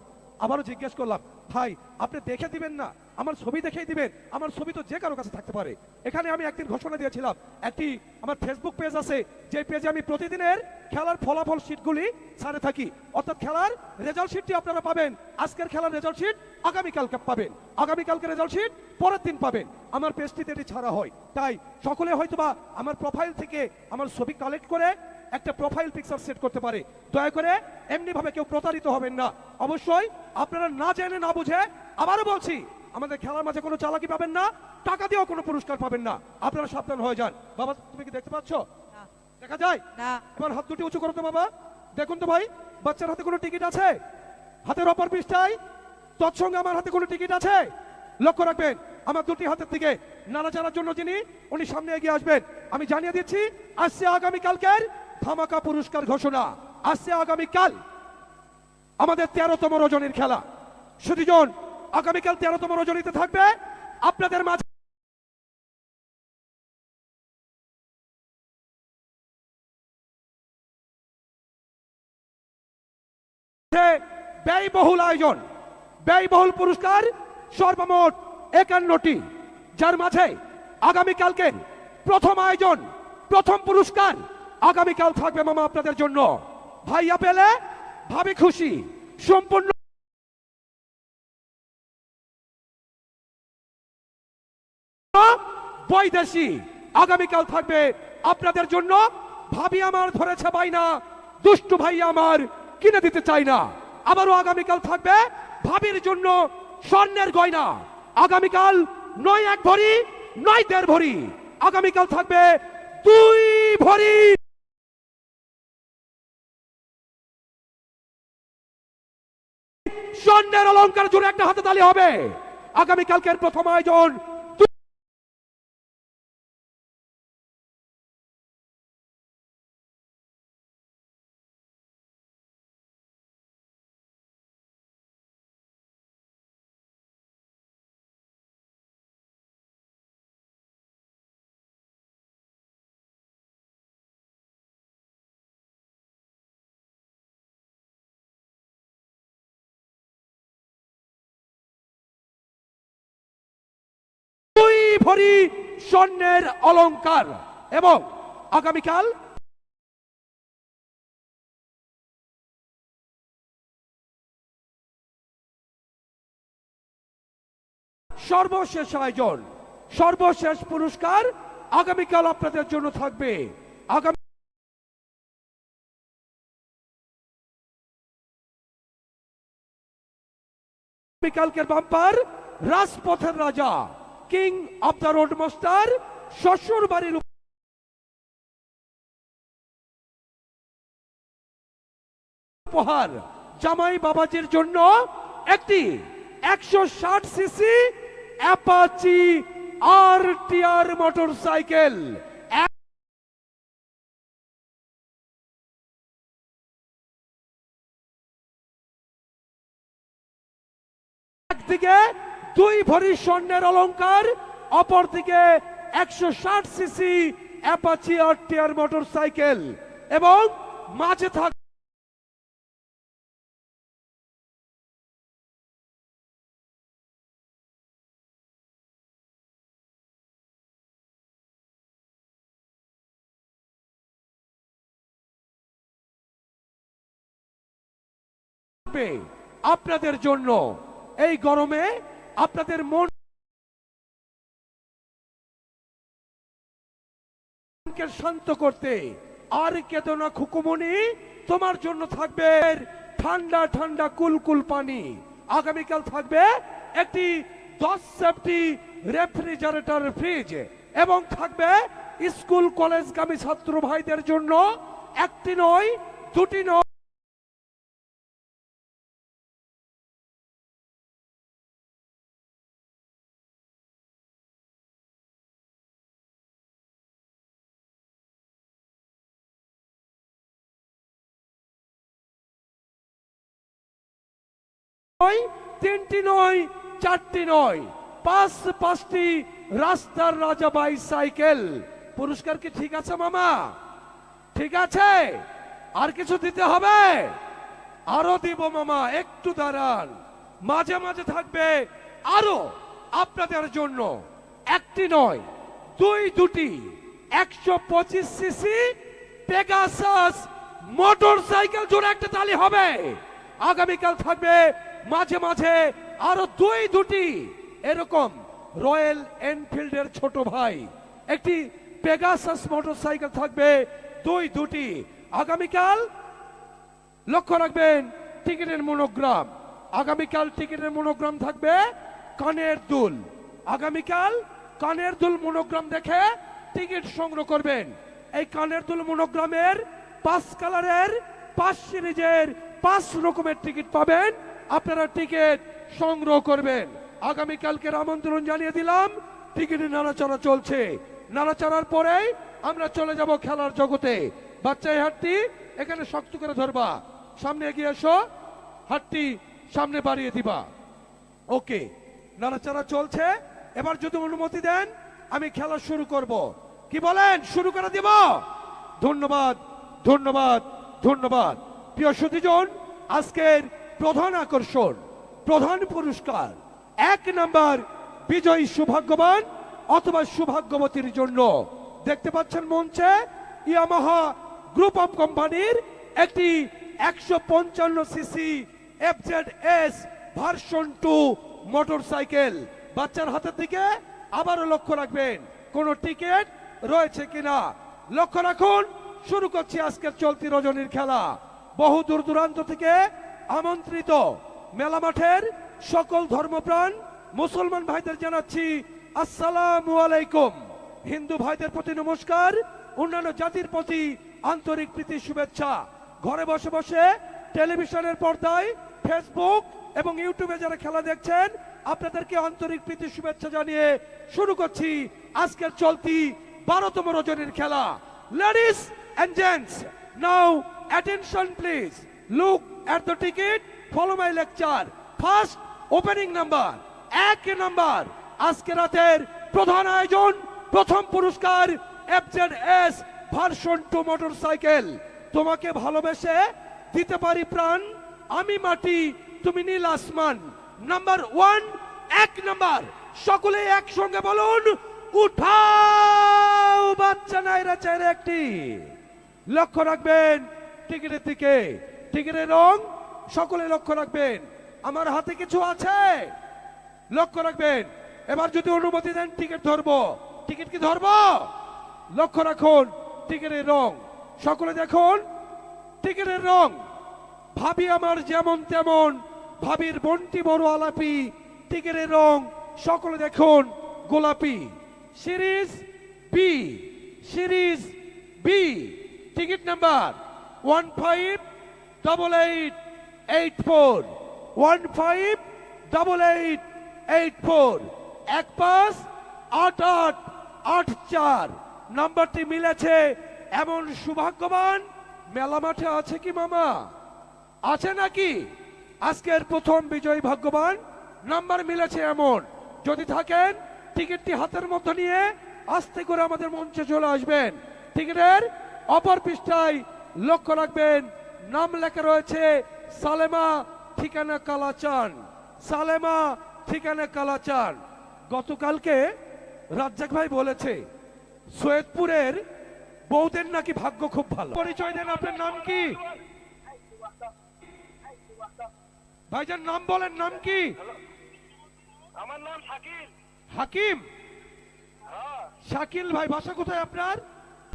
জিজ্ঞেস করলাম, ভাই আপনি দেখে দিবেন না, আমার ছবি দেখেই দিবেন, আমার ছবি তো যে কারো কাছে থাকতে পারে। এখানে আমি একদিন ঘোষণা দিয়েছিলাম, একটি আমার ফেসবুক পেজ আছে, যে পেজে আমি প্রতিদিনের খেলার ফলাফল শিটগুলি ছাড়ে থাকি, অর্থাৎ খেলার রেজাল্ট শিটটি আপনারা পাবেন, আজকের খেলার রেজাল্ট শিট আগামীকালকে পাবেন, আগামীকালকে রেজাল্ট শিট পরের দিন পাবেন, আমার পেজটিতে এটি ছাড়া হয়। তাই সকলে হয়তোবা আমার প্রোফাইল থেকে আমার ছবি কালেক্ট করে একটা প্রোফাইল পিকচার সেট করতে পারে। দয়া করে এমনি ভাবে কেউ প্রতারিত হবেন না। অবশ্যই আপনারা না জেনে না বুঝে, আবারও বলছি, আমাদের খেলার মাঝে কোনো চালাকি পাবেন না, টাকা দিয়েও কোনো পুরস্কার পাবেন না, আপনারা সাবধান হয়ে যান। বাবা তুমি কি দেখতে পাচ্ছ? না। দেখা যায় না। এবার হাত দুটি উঁচু করো তো বাবা, দেখুন তো ভাই, বাচ্চার হাতে কোনো টিকিট আছে? হাতের অপর পৃষ্ঠায় তৎসঙ্গে আমার হাতে কোনো টিকিট আছে? লক্ষ্য রাখবেন আমার দুটি হাতের দিকে, নাড়াচাড়ার জন্য উনি সামনে এগিয়ে আসবেন। আমি জানিয়ে দিচ্ছি, আসছে আগামীকালকের ধামাকা পুরস্কার ঘোষণা। আসছে আগামীকাল আমাদের 13তম রজনীর খেলা। সুধীজন আগামীকাল 13তম রজনীতে থাকবে আপনাদের মাঝে। ব্যয়বহুল আয়োজন, ব্যয়বহুল পুরস্কার সর্বমোট 51টি, যার মাঝে আগামীকালকে প্রথম আয়োজন, প্রথম পুরস্কার আগামীকাল থাকবে মামা আপনাদের জন্য। ভাইয়া পেলে ভাবি খুশি, সম্পূর্ণ বৈদেশি আগামীকাল থাকবে আপনাদের জন্য। ভাবি আমার ধরেছে বাইনা, দুষ্টু ভাই আমার কিনে দিতে চাই না। আবারও আগামীকাল থাকবে ভাবির জন্য স্বর্ণের গয়না। আগামীকাল নয় 1 ভরি, নয় 1.5 ভরি, আগামীকাল থাকবে 2 ভরি স্বর্ণের অলংকার। জোরে একটা হাতে তালি হবে। আগামীকালকের প্রথম আয়োজন ভরি স্বর্ণের অলংকার। এবং আগামীকাল সর্বশেষ আয়োজন, সর্বশেষ পুরস্কার আগামীকাল আপনাদের জন্য থাকবে। আগামীকালকের বাম্পার রাজপথের রাজা, king of the road master, শ্বশুর বাড়ির উপহার জামাই বাবাজির জন্য একটি 160 সিসি অ্যাপাচি আরটিআর মোটরসাইকেল। একদিকে 2 ভরি স্বর্ণের অলংকার, অপরদিকে 160 সিসি অ্যাপাচি আরটিআর মোটরসাইকেল, এবং মাঝে থাক আপনাদের জন্য এই গরমে আপনাদের মনকে শান্ত করতে। আর কেদনা খুকুমনি, তোমার জন্য থাকবে ঠান্ডা ঠান্ডা কুলকুল পানি। আগামীকাল থাকবে একটি 10 সেফটি রেফ্রিজারেটর ফ্রিজ, এবং থাকবে স্কুল কলেজগামী ছাত্র ভাইদের জন্য একটি নয়, দুটি নয়, তিনটি নয়, চারটি নয়, 5টি রাস্তার রাজা বাইসাইকেল। পুরস্কার কি ঠিক আছে মামা? ঠিক আছে? আর কিছু দিতে হবে? আরো দিব মামা, একটু দাঁড়ান। মাঝে মাঝে থাকবে আরো আপনাদের জন্য একটি নয়, দুটি 125 সিসি পেগাসাস মোটরসাইকেল, জোরে একটা তালি হবে। আগামীকাল থাকবে মাঝে মাঝে আরো দুটি এরকম রয়্যাল এনফিল্ডের ছোট ভাই একটি পেগাসাস মোটরসাইকেল থাকবে দুটি। আগামীকাল লক্ষ্য রাখবেন টিকিটের মনোগ্রাম। আগামীকাল টিকিটের মনোগ্রাম থাকবে কানের দুল। আগামীকাল কানের দুল মনোগ্রাম দেখে টিকিট সংগ্রহ করবেন। এই কানের দুল মনোগ্রামের 5 কালারের 5 সিরিজের 5 রকমের টিকিট পাবেন। আপনারা টিকিট সংগ্রহ করবেন। আগামীকালকের আমন্ত্রণ জানিয়ে দিলাম। টিকিটের নাড়াচাড়া চলছে। নাড়াচাড়ার পরেই আমরা চলে যাব খেলার জগতে। বাচ্চা এই হাতটি এখানে শক্ত করে ধরবা, সামনে এগিয়ে এসো, হাতটি সামনে বাড়িয়ে দিবা। ওকে, নাড়াচাড়া চলছে। এবার যদি অনুমতি দেন আমি খেলা শুরু করব। কি বলেন, শুরু করে দিব? ধন্যবাদ, ধন্যবাদ, ধন্যবাদ। প্রিয় সুধীজন, আজকের প্রধান আকর্ষণ, প্রধান পুরস্কার 1 নাম্বার বিজয়ী সৌভাগ্যবান অথবা সৌভাগ্যবতীর জন্য দেখতে পাচ্ছেন মঞ্চে ইয়ামাহা গ্রুপ অফ কোম্পানির একটি 155 সিসি FZS ভার্সন 2 মোটরসাইকেল। বাচ্চার হাতের দিকে আবারও লক্ষ্য রাখবেন কোন টিকিট রয়েছে কিনা। লক্ষ্য রাখুন, শুরু করছি আজকের চলতি রজনীর খেলা। বহু দূর দূরান্ত থেকে আমন্ত্রিত মেলা মাঠের সকল ধর্মপ্রাণ মুসলমান ভাইদের জানাচ্ছি আসসালামু আলাইকুম। হিন্দু ভাইদের প্রতি নমস্কার, অন্যান্য জাতির প্রতি আন্তরিক প্রীতি শুভেচ্ছা। ঘরে বসে বসে টেলিভিশনের পর্দায়, ফেসবুক এবং ইউটিউবে যারা খেলা দেখছেন আপনাদেরকে আন্তরিক প্রীতি শুভেচ্ছা জানিয়ে শুরু করছি আজকের চলতি 12তম রজনীর খেলা। Ladies and gents, now attention please, look at the ticket, follow my lecture. First opening number 1 number, আজকে রাতের প্রধান আয়োজন, প্রথম পুরস্কার FZS ভার্সন 2 মোটরসাইকেল। তোমাকে ভালোবেসে দিতে পারি প্রাণ, আমি মাটি তুমি নীল আসমান। নাম্বার 1, 1 নাম্বার, সকলে একসঙ্গে বলুন উঠাও বাচ্চা নাইরা চাইরে একটি। লক্ষ্য রাখবেন টিকিটের দিকে, টিকিটের রং সকলে লক্ষ্য রাখবেন। আমার হাতে কিছু আছে, লক্ষ্য রাখবেন। এবার যদি অনুমতি দেন টিকিট ধরবো। টিকিট কি ধরবো? লক্ষ্য রাখুন টিকিটের রং, সকলে দেখুন টিকিটের রং। ভাবি আমার যেমন তেমন, ভাবির বন্টি বড় আলাপি। টিকিটের রং সকলে দেখুন গোলাপি। Series B, series B, ticket number 158884, 158884, 158884 নাম্বারটি মিলেছে। এমন সৌভাগ্যবান মেলা মাঠে আছে কি মামা? আছে নাকি? আজকের প্রথম বিজয়ী ভাগ্যবান নাম্বার মিলেছে এমন যদি থাকেন, টিকিটটি হাতের মধ্যে নিয়ে আস্তে করে আমাদের মঞ্চে চলে আসবেন। টিকিটের অপর পৃষ্ঠায় লক্ষ্য রাখবেন নাম লেখা রয়েছে সালেমা, ঠিকানা কালাচান। সালেমা, ঠিকানা কালাচান। গতকালকে রাজ্জাক ভাই বলেছে সৈয়দপুরের বৌদের নাকি ভাগ্য খুব ভালো। পরিচয় দেন, আপনার নাম কি? ভাইজান নাম বলেন, নাম কি? আমার নাম শাকিল। হাকিম? শাকিল ভাই, বাসা কোথায় আপনার?